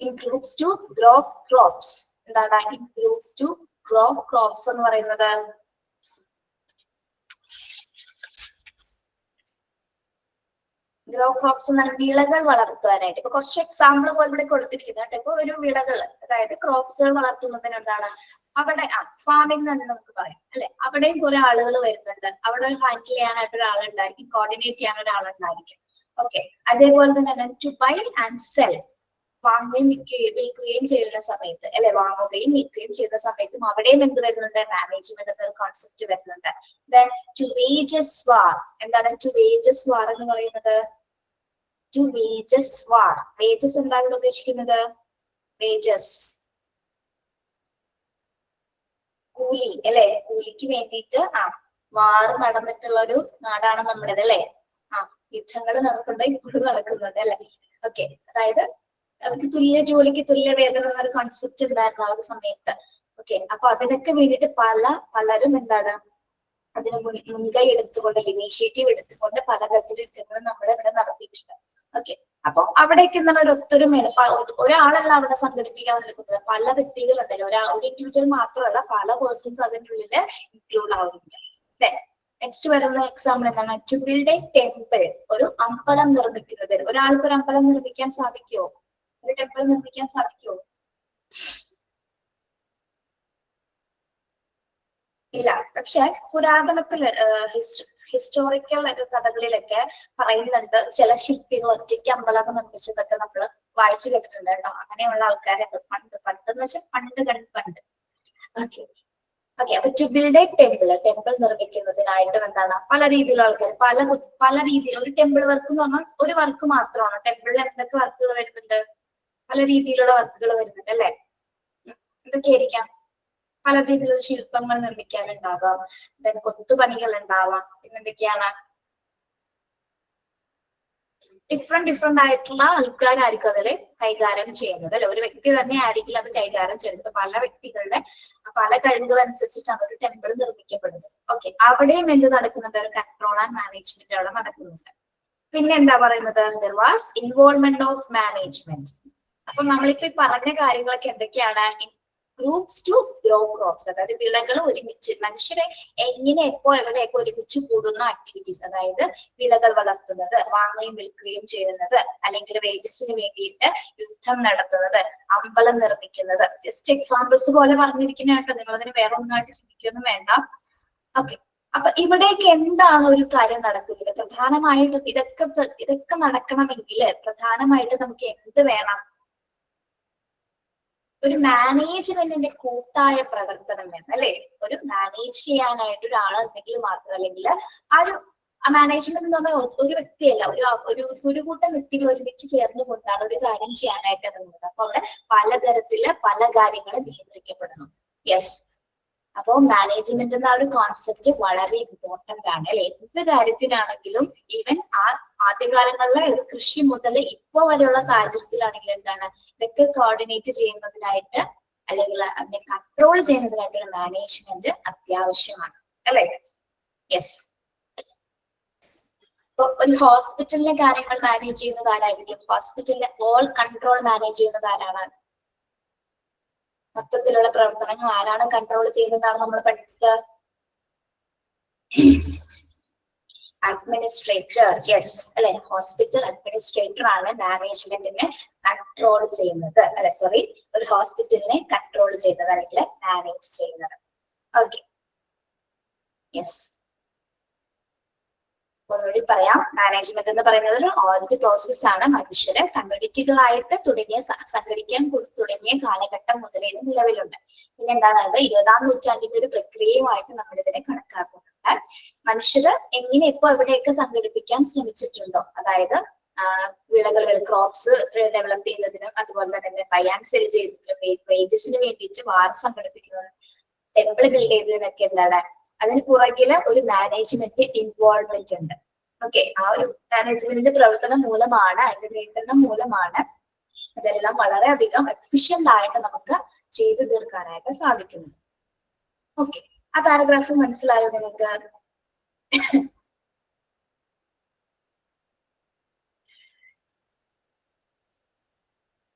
In groups to grow crops. എന്താണ് in groups to grow crops എന്ന് പറയുന്നത്? ഗ്രോ ക്രോപ്സ് എന്ന് പറഞ്ഞാൽ വിളകൾ വളർത്തുവാനായിട്ട്. ഇപ്പൊ കുറച്ച് എക്സാമ്പിൾ പോലെ ഇവിടെ കൊടുത്തിരിക്കുന്നു കേട്ടോ. ഇപ്പൊ ഒരു വിളകൾ, അതായത് ക്രോപ്സുകൾ വളർത്തുന്നതിന് എന്താണ് അവിടെ ഫാമിംഗ് എന്ന് നമുക്ക് പറയാം അല്ലെ. അവിടെയും കുറെ ആളുകൾ വരുന്നുണ്ട്. അവിടെ ഹാൻഡിൽ ചെയ്യാനായിട്ട് ഒരാളുണ്ടായിരിക്കും, കോർഡിനേറ്റ് ചെയ്യാൻ ഒരാളുണ്ടായിരിക്കും. ഓക്കെ, അതേപോലെ തന്നെ ടു ബൈ ആൻഡ് സെൽ, വാങ്ങുകയും വിൽക്കുകയും ചെയ്യുന്ന സമയത്ത് അല്ലെ, വാങ്ങുകയും വിൽക്കുകയും ചെയ്യുന്ന സമയത്തും അവിടെയും എന്ത് വരുന്നുണ്ട്? മാനേജ്മെന്റ് എന്നൊരു കോൺസെപ്റ്റ് വരുന്നുണ്ട്. ദെൻ ടു വേജസ് വാർ. എന്താണ് ടു വേജസ് വാർ എന്ന് പറയുന്നത്? ടു വേജസ് വാർ, വേജസ് എന്താണ് ഇവിടെ ഉദ്ദേശിക്കുന്നത്? വേജസ് കൂലി അല്ലെ, കൂലിക്ക് വേണ്ടിയിട്ട് വാർ നടന്നിട്ടുള്ള ഒരു നാടാണ് നമ്മുടേത് അല്ലെ. യുദ്ധങ്ങൾ നടക്കുന്നുണ്ട്, ഇപ്പോഴും നടക്കുന്നുണ്ട് അല്ലെ. ഓക്കെ, അതായത് അവർക്ക് തുല്യ ജോലിക്ക് തുല്യ വേതനം എന്നൊരു കോൺസെപ്റ്റ് ഉണ്ടായിരുന്നു ആ ഒരു സമയത്ത്. ഓക്കെ, അപ്പൊ അതിനൊക്കെ വേണ്ടിയിട്ട് പലരും എന്താണ് അതിന് മുൻകൈ എടുത്തുകൊണ്ട്, ഇനീഷ്യേറ്റീവ് എടുത്തുകൊണ്ട് പലതരത്തിലുള്ള യുദ്ധങ്ങൾ നമ്മൾ ഇവിടെ നടത്തിയിട്ടുണ്ട്. ഓക്കെ, അപ്പൊ അവിടേക്ക് എന്താണ് ഒരു ഒത്തൊരുമയാണ്. ഒരാളല്ല അവിടെ സംഘടിപ്പിക്കാൻ നിൽക്കുന്നത്, പല വ്യക്തികളുണ്ടല്ലോ. ഒരു ഇൻഡിവിജ്വൽ മാത്രമല്ല, പല പേഴ്സൺസ് അതിൻ്റെ ഉള്ളിൽ ഇൻക്ലൂഡ് ആവുന്നുണ്ട്. നെക്സ്റ്റ് വരുന്ന എക്സാമ്പിൾ എന്താണ്? ടു ബിൽഡ് എ ടെമ്പിൾ, ഒരു അമ്പലം നിർമ്മിക്കുന്നത്. ഒരാൾക്ക് ഒരു അമ്പലം നിർമ്മിക്കാൻ സാധിക്കുമോ? ഒരു ടെമ്പിൾ നിർമ്മിക്കാൻ സാധിക്കുമോ? ഇല്ല. പക്ഷെ പുരാതനത്തില് ഹിസ്റ്റോറിക്കൽ കഥകളിലൊക്കെ പറയുന്നുണ്ട്, ചില ശില്പികൾ ഒറ്റയ്ക്ക് അമ്പലമൊക്കെ നിർമ്മിച്ചതൊക്കെ നമ്മൾ വായിച്ചു കേട്ടിട്ടുണ്ട് കേട്ടോ. അങ്ങനെയുള്ള ആൾക്കാരെ പണ്ട് എന്ന് വെച്ചാൽ പണ്ട്. ഓക്കെ ഓക്കെ, അപ്പൊ ടു ബിൽഡ് എ ടെമ്പിൾ നിർമ്മിക്കുന്നതിനായിട്ടും എന്താണ് പല രീതിയിലുള്ള ആൾക്കാർ പല രീതിയിൽ. ഒരു ടെമ്പിൾ വർക്ക് എന്ന് പറഞ്ഞാൽ ഒരു വർക്ക് മാത്രമാണ്. ടെമ്പിളിൽ എന്തൊക്കെ വർക്കുകൾ വരുന്നുണ്ട്? പല രീതിയിലുള്ള വർക്കുകൾ വരുന്നുണ്ട് അല്ലെ. എന്തൊക്കെയായിരിക്കാം? പല രീതിയിലുള്ള ശില്പങ്ങൾ നിർമ്മിക്കാനുണ്ടാവാം, കൊത്തുപണികൾ ഉണ്ടാവാം, പിന്നെന്തൊക്കെയാണ് ഡിഫറെന്റ് ആയിട്ടുള്ള ആൾക്കാരായിരിക്കും അതിൽ കൈകാര്യം ചെയ്യുന്നത് അല്ലെ. ഒരു വ്യക്തി തന്നെ ആയിരിക്കില്ല അത് കൈകാര്യം ചെയ്യുന്നത്. പല വ്യക്തികളുടെ പല കഴിവുകൾ അനുസരിച്ചിട്ടാണ് ഒരു ടെമ്പിൾ നിർമ്മിക്കപ്പെടുന്നത്. ഓക്കെ, അവിടെയും എന്ത് നടക്കുന്നുണ്ട്? ഒരു കൺട്രോൾ ആൻഡ് മാനേജ്മെന്റ് അവിടെ നടക്കുന്നുണ്ട്. പിന്നെ എന്താ പറയുന്നത്? There was involvement of management. അപ്പൊ നമ്മളിപ്പോ പറഞ്ഞ കാര്യങ്ങളൊക്കെ എന്തൊക്കെയാണ്? ഗ്രൂപ്സ് ടു ഗ്രോ ക്രോപ്സ്, അതായത് വിളകൾ ഒരുമിച്ച്, മനുഷ്യരെ എങ്ങനെ എപ്പോ എവിടെയൊക്കെ ഒരുമിച്ച് കൂടുന്ന ആക്ടിവിറ്റീസ്, അതായത് വിളകൾ വളർത്തുന്നത്, വാങ്ങുകയും വിൽക്കുകയും ചെയ്യുന്നത്, അല്ലെങ്കിൽ വേജസിന് വേണ്ടിയിട്ട് യുദ്ധം നടത്തുന്നത്, അമ്പലം നിർമ്മിക്കുന്നത്. ജസ്റ്റ് എക്സാമ്പിൾസ് പോലെ പറഞ്ഞിരിക്കുന്ന കേട്ടോ. നിങ്ങൾ അതിന് വേറെ ഒന്നായിട്ട് ചിന്തിക്കൊന്നും വേണ്ട. ഓക്കെ, അപ്പൊ ഇവിടേക്ക് എന്താണ് ഒരു കാര്യം നടക്കുന്നത്? പ്രധാനമായിട്ടും ഇതൊക്കെ നടക്കണമെങ്കിൽ പ്രധാനമായിട്ടും നമുക്ക് എന്ത് വേണം? ഒരു മാനേജ്മെന്റിന്റെ കൂട്ടായ പ്രവർത്തനം വേണം അല്ലെ. ഒരു മാനേജ് ചെയ്യാനായിട്ട് ഒരാൾ ഉണ്ടെങ്കിൽ മാത്രം, അല്ലെങ്കിൽ ആ ഒരു മാനേജ്മെന്റ് എന്ന് പറഞ്ഞാൽ ഒരു വ്യക്തിയല്ല, ഒരു കൂട്ടം വ്യക്തികൾ ഒരുമിച്ച് ചേർന്ന് കൊണ്ടാണ് ഒരു കാര്യം ചെയ്യാനായിട്ട് ഇറങ്ങുന്നത്. അപ്പൊ അവിടെ പലതരത്തില് പല കാര്യങ്ങൾ നിയന്ത്രിക്കപ്പെടുന്നു. യെസ്, അപ്പോ മാനേജ്മെന്റ് എന്ന ഒരു കോൺസെപ്റ്റ് വളരെ ഇമ്പോർട്ടന്റ് ആണ് അല്ലെ. എന്ത് കാര്യത്തിനാണെങ്കിലും, ഈവൻ ആദ്യകാലങ്ങളിലെ ഒരു കൃഷി മുതൽ ഇപ്പോ വരെയുള്ള സാഹചര്യത്തിലാണെങ്കിൽ എന്താണ് ഇതൊക്കെ കോർഡിനേറ്റ് ചെയ്യുന്നതിനായിട്ട് അല്ലെങ്കിൽ അതിനെ കൺട്രോൾ ചെയ്യുന്നതിനായിട്ട് ഒരു മാനേജ്മെന്റ് അത്യാവശ്യമാണ് അല്ലെ. യെസ്, ഇപ്പൊ ഒരു ഹോസ്പിറ്റലിലെ കാര്യങ്ങൾ മാനേജ് ചെയ്യുന്നത് ആരായിരിക്കും? ഹോസ്പിറ്റലിലെ ഓൾ കൺട്രോൾ മാനേജ് ചെയ്യുന്നത് ആരാണ്? മൊത്തത്തിലുള്ള പ്രവർത്തനങ്ങൾ ആരാണ് കൺട്രോൾ ചെയ്യുന്നതാണ് നമ്മൾ പഠിച്ചത്? അഡ്മിനിസ്ട്രേറ്റർ. യെസ് അല്ലെ, ഹോസ്പിറ്റൽ അഡ്മിനിസ്ട്രേറ്റർ ആണ് മാനേജ്മെന്റിനെ കൺട്രോൾ ചെയ്യുന്നത് അല്ലെ. സോറി, ഒരു ഹോസ്പിറ്റലിനെ കൺട്രോൾ ചെയ്യുന്നത് അല്ലെങ്കിൽ മാനേജ് ചെയ്യുന്നത്. Okay, yes. ഒന്നുകൂടി പറയാം, മാനേജ്മെന്റ് എന്ന് പറയുന്നത് ഒരു ഓഡിറ്റ് പ്രോസസ് ആണ്. മനുഷ്യരെ കമ്മ്യൂണിറ്റികളായിട്ട് സംഘടിക്കാൻ തുടങ്ങിയ കാലഘട്ടം മുതലേ നിലവിലുണ്ട്. പിന്നെ എന്താണ് അത് 20ാം നൂറ്റാണ്ടിന്റെ ഒരു പ്രക്രിയയുമായിട്ട് നമ്മൾ ഇതിനെ കണക്കാക്കുന്നുണ്ട്. മനുഷ്യര് എങ്ങനെ എപ്പോ എവിടെയൊക്കെ സംഘടിപ്പിക്കാൻ ശ്രമിച്ചിട്ടുണ്ടോ, അതായത് വിളകൾ ക്രോപ്സ് ഡെവലപ്പ് ചെയ്യുന്നതിനും അതുപോലെ തന്നെ ബൈ ആൻഡ് സെൽ ചെയ്യുന്നതിനും വേജസിന് വേണ്ടിയിട്ട് വാർ സംഘടിപ്പിക്കുന്നതിനും ടെമ്പിൾ ബിൽഡ് ചെയ്തതിനൊക്കെ എന്താണ് അതിന് പുറകില് ഒരു മാനേജ്മെന്റ് ഇൻവോൾവ്മെന്റ് ഉണ്ട്. ഓക്കെ, ആ ഒരു മാനേജ്മെന്റിന്റെ പ്രവർത്തനം മൂലമാണ്, അതിന്റെ നിയന്ത്രണം മൂലമാണ് ഇതെല്ലാം വളരെയധികം എഫിഷ്യന്റ് ആയിട്ട് നമുക്ക് ചെയ്തു തീർക്കാനായിട്ട് സാധിക്കുന്നത്. ഓക്കെ, ആ പാരഗ്രാഫ് മനസ്സിലായോ നിങ്ങൾക്ക്?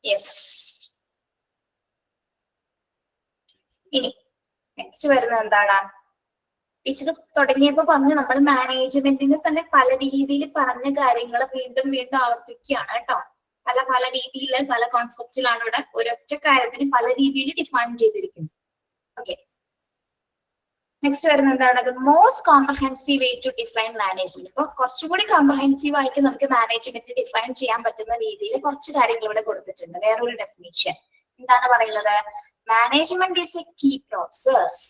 യെസ്. ഇനി നെക്സ്റ്റ് വരുന്നത് എന്താണ്? ടീച്ചർ തുടങ്ങിയപ്പോ പറഞ്ഞു നമ്മൾ മാനേജ്മെന്റിന് തന്നെ പല രീതിയിൽ പറഞ്ഞ കാര്യങ്ങൾ വീണ്ടും വീണ്ടും ആവർത്തിക്കുകയാണ് കേട്ടോ. പല പല രീതിയിൽ പല കോൺസെപ്റ്റിലാണ് ഇവിടെ ഒരൊറ്റ കാര്യത്തിന് പല രീതിയിൽ ഡിഫൈൻ ചെയ്തിരിക്കുന്നത്. ഓക്കെ, നെക്സ്റ്റ് വരുന്നത് എന്താണ്? The most comprehensive way to define management. അപ്പൊ കുറച്ചുകൂടി കോംപ്രഹെൻസീവ് ആയിട്ട് നമുക്ക് മാനേജ്മെന്റ് ഡിഫൈൻ ചെയ്യാൻ പറ്റുന്ന രീതിയിൽ കുറച്ച് കാര്യങ്ങൾ ഇവിടെ കൊടുത്തിട്ടുണ്ട്. വേറൊരു ഡെഫിനിഷൻ എന്താണ് പറയുന്നത്? Management is a key process.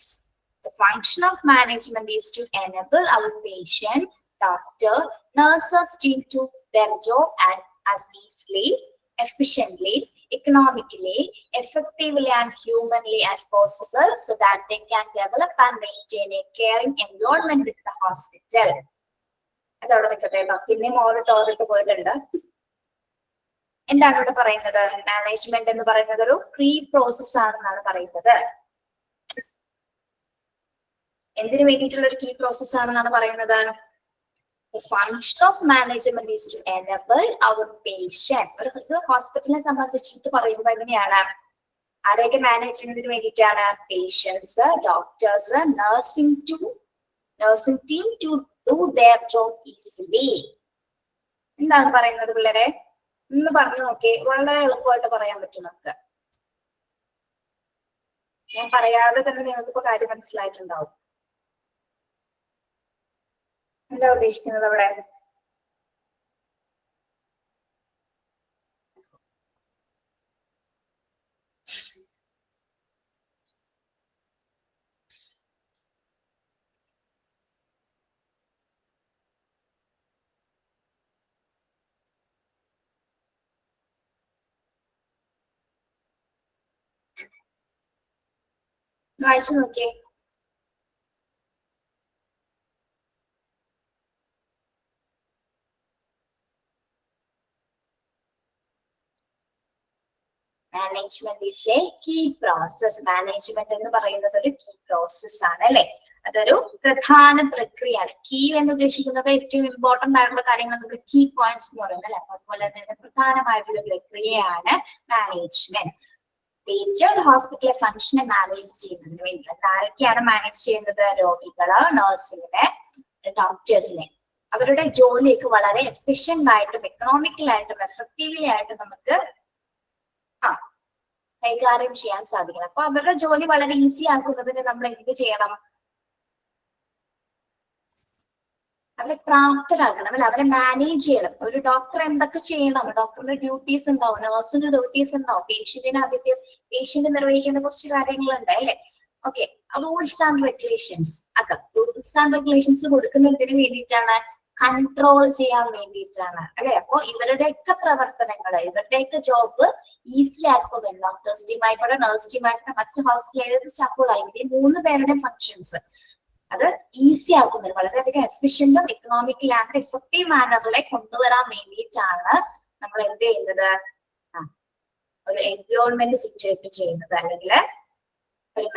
The function of management is to enable our patient, doctor, nurses to do their job as easily, efficiently, economically, effectively and humanly as possible so that they can develop and maintain a caring environment with the hospital. അതവിടെ നിൽക്കട്ടെ കേട്ടോ. പിന്നെ മോറിട്ട് പോയിട്ടുണ്ട്. എന്താണ് ഇവിടെ പറയുന്നത്? Management എന്ന് പറയുന്നത് ഒരു പ്രീ പ്രോസസ് ആണെന്നാണ് പറയുന്നത്. എന്തിനു വേണ്ടിയിട്ടുള്ള ഒരു കീ പ്രോസസ് ആണെന്നാണ് പറയുന്നത്? The function of management is to enable our patient. ഒരു ഹോസ്പിറ്റലിനെ സംബന്ധിച്ചിട്ട് പറയുമ്പോൾ എങ്ങനെയാണ്? ആരെയൊക്കെ മാനേജ് ചെയ്യുന്നതിന് വേണ്ടിയിട്ടാണ്? Patients, doctors, nursing team to do their job easily. എന്താണ് പറയുന്നത് പിള്ളേരെ? ഒന്ന് പറഞ്ഞു നോക്കിയേ. വളരെ എളുപ്പമായിട്ട് പറയാൻ പറ്റും നമുക്ക്. ഞാൻ പറയാതെ തന്നെ നിങ്ങൾക്ക് ഇപ്പൊ കാര്യം മനസ്സിലായിട്ടുണ്ടാവും. എന്താ ഉദ്ദേശിക്കുന്നത് അവിടെ? വായിച്ചു നോക്കിയേ. Management is a key process. Management എന്ന് പറയുന്നത് ഒരു കീ പ്രോസസ് ആണ് അല്ലെ? അതൊരു പ്രധാന പ്രക്രിയയാണ്. കീ എന്ന് ഉദ്ദേശിക്കുന്നത് ഏറ്റവും ഇമ്പോർട്ടന്റ് ആയിട്ടുള്ള കാര്യങ്ങൾ നമ്മൾ കീ പോയിന്റ്സ് എന്ന് പറയുന്നത് അല്ലെ? അതുപോലെ തന്നെ പ്രധാനമായിട്ടുള്ള പ്രക്രിയയാണ് മാനേജ്മെന്റ്. ടീച്ചർ ഹോസ്പിറ്റലിലെ ഫംഗ്ഷനെ മാനേജ് ചെയ്യുന്നതിന് വേണ്ടി ആരൊക്കെയാണ് മാനേജ് ചെയ്യുന്നത്? രോഗികള്, നഴ്സിങ്ങിനെ, ഡോക്ടേഴ്സിനെ. അവരുടെ ജോലിയൊക്കെ വളരെ എഫിഷ്യന്റ് ആയിട്ടും എക്കണോമിക്കലായിട്ടും എഫക്റ്റീവ്ലി ആയിട്ടും നമുക്ക് കൈകാര്യം ചെയ്യാൻ സാധിക്കണം. അപ്പൊ അവരുടെ ജോലി വളരെ ഈസി ആക്കുന്നതിന് നമ്മൾ എന്ത് ചെയ്യണം? അവരെ പ്രാപ്തരാക്കണം അല്ലെ? അവരെ മാനേജ് ചെയ്യണം. ഒരു ഡോക്ടർ എന്തൊക്കെ ചെയ്യണം? ഡോക്ടറിന്റെ ഡ്യൂട്ടീസ് ഉണ്ടാവും, നഴ്സിന്റെ ഡ്യൂട്ടീസ് ഉണ്ടാവും, പേഷ്യന്റ് നിർവഹിക്കേണ്ട കുറച്ച് കാര്യങ്ങളുണ്ട് അല്ലെ? Okay, rules and regulations. അതൊക്കെ റൂൾസ് ആൻഡ് റെഗുലേഷൻസ് കൊടുക്കുന്നതിന് വേണ്ടിയിട്ടാണ്, കൺട്രോൾ ചെയ്യാൻ വേണ്ടിയിട്ടാണ് അല്ലെ? അപ്പൊ ഇവരുടെയൊക്കെ പ്രവർത്തനങ്ങൾ, ഇവരുടെയൊക്കെ ജോബ് ഈസി ആക്കുന്നത് ഡോക്ടേഴ്സ് ടീം ആയിക്കോട്ടെ, നഴ്സ് ടീം ആയിക്കോട്ടെ, മറ്റു ഹോസ്പിറ്റലിലെ സ്റ്റാഫുകളായി, 3 പേരുടെ ഫങ്ഷൻസ് അത് ഈസി ആക്കുന്നത് വളരെയധികം എഫിഷ്യന്റും എക്കണോമിക്കൽ ആൻഡ് എഫക്റ്റീവ് മാനറിലെ കൊണ്ടുവരാൻ വേണ്ടിയിട്ടാണ് നമ്മൾ എന്ത് ചെയ്യുന്നത്? ഒരു എൻവയോൺമെന്റ് സിറ്റുവേറ്റ് ചെയ്യുന്നത്, അല്ലെങ്കിൽ ഒരു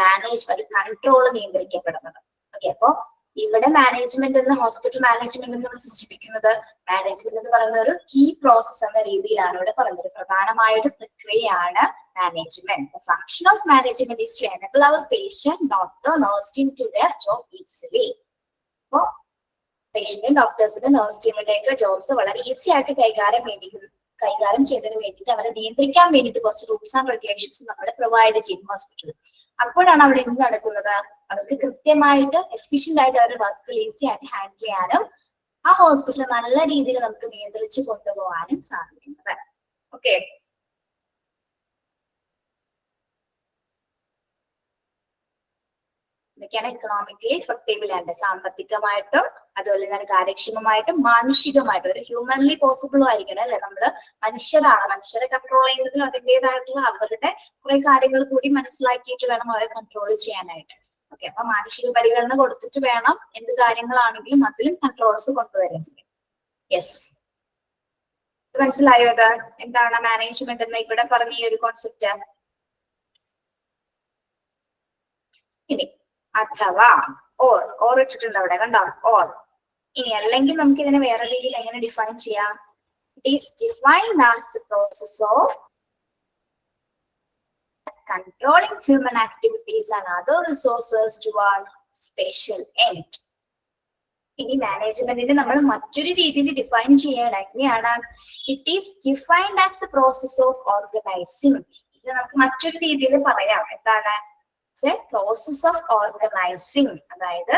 കൺട്രോൾ നിയന്ത്രിക്കപ്പെടുന്നത്. ഓക്കെ, അപ്പൊ ഇവിടെ മാനേജ്മെന്റ് എന്ന്, ഹോസ്പിറ്റൽ മാനേജ്മെന്റ് എന്ന് സൂചിപ്പിക്കുന്നത്, മാനേജ്മെന്റ് എന്ന് പറയുന്ന ഒരു കീ പ്രോസസ് എന്ന രീതിയിലാണ് ഇവിടെ പറഞ്ഞത്. പ്രധാനമായ ഒരു പ്രക്രിയയാണ് management. The function of management is to enable our patient, doctor, nurse team to their job easily. അപ്പോ പേഷ്യന്റും ഡോക്ടേഴ്സിന്റെ നഴ്സ് ടീമിന്റെ ഒക്കെ ജോബ്സ് വളരെ ഈസി ആയിട്ട് കൈകാര്യം ചെയ്തതിന് വേണ്ടിയിട്ട്, അവരെ നിയന്ത്രിക്കാൻ വേണ്ടിയിട്ട് കുറച്ച് റൂൾസ് ആൻഡ് റെഗുലേഷൻസ് നമ്മൾ പ്രൊവൈഡ് ചെയ്യും ഹോസ്പിറ്റലിൽ. അപ്പോഴാണ് അവിടെ എന്ത് നടക്കുന്നത്? അവർക്ക് കൃത്യമായിട്ട് എഫിഷ്യന്റ് ആയിട്ട് അവരുടെ വർക്കുകൾ ഈസി ആയിട്ട് ഹാൻഡിൽ ചെയ്യാനും ആ ഹോസ്പിറ്റൽ നല്ല രീതിയിൽ നമുക്ക് നിയന്ത്രിച്ച് കൊണ്ടുപോകാനും സാധിക്കുന്നത്. ഓക്കെ, ഇതൊക്കെയാണ് എക്കണോമിക്കലി എഫക്റ്റീവ് ആയിട്ട്, സാമ്പത്തികമായിട്ടും അതുപോലെ തന്നെ കാര്യക്ഷമമായിട്ടും മാനുഷികമായിട്ടും ഒരു ഹ്യൂമൻലി പോസിബിളും ആയിരിക്കണം അല്ലെ? നമ്മള് മനുഷ്യരെ കൺട്രോൾ ചെയ്യുന്നതിലും അതിൻ്റെതായിട്ടുള്ള അവരുടെ കുറെ കാര്യങ്ങൾ കൂടി മനസ്സിലാക്കിയിട്ട് വേണം അവരെ കൺട്രോൾ ചെയ്യാനായിട്ട്. ഓക്കെ, അപ്പൊ മാനുഷിക പരിഗണന കൊടുത്തിട്ട് വേണം എന്ത് കാര്യങ്ങളാണെങ്കിലും അതിലും കൺട്രോൾസ് കൊണ്ടുവരുന്നത്. യെസ്, ഇത് മനസ്സിലായോ? ഇത് എന്താണ് മാനേജ്മെന്റ് എന്ന് ഇവിടെ പറഞ്ഞ ഈ ഒരു കോൺസെപ്റ്റ്? ഇനി അഥവാ ഓർ ഇട്ടിട്ടുണ്ട് അവിടെ, കണ്ടോ? ഓർ. ഇനി അല്ലെങ്കിൽ നമുക്ക് ഇതിനെ വേറെ രീതിയിൽ എങ്ങനെ ഡിഫൈൻ ചെയ്യാം? It is defined as the process of controlling human activities and other resources toward special end. ഇനി മാനേജ്മെന്റിനെ നമ്മൾ മറ്റൊരു രീതിയിൽ ഡിഫൈൻ ചെയ്യണം. എങ്ങനെയാണ്? It is defined as the process of organising. ഇത് നമുക്ക് മറ്റൊരു രീതിയിൽ പറയാം. എന്താണ്? പ്രോസസ് ഓഫ് ഓർഗനൈസിങ്, അതായത്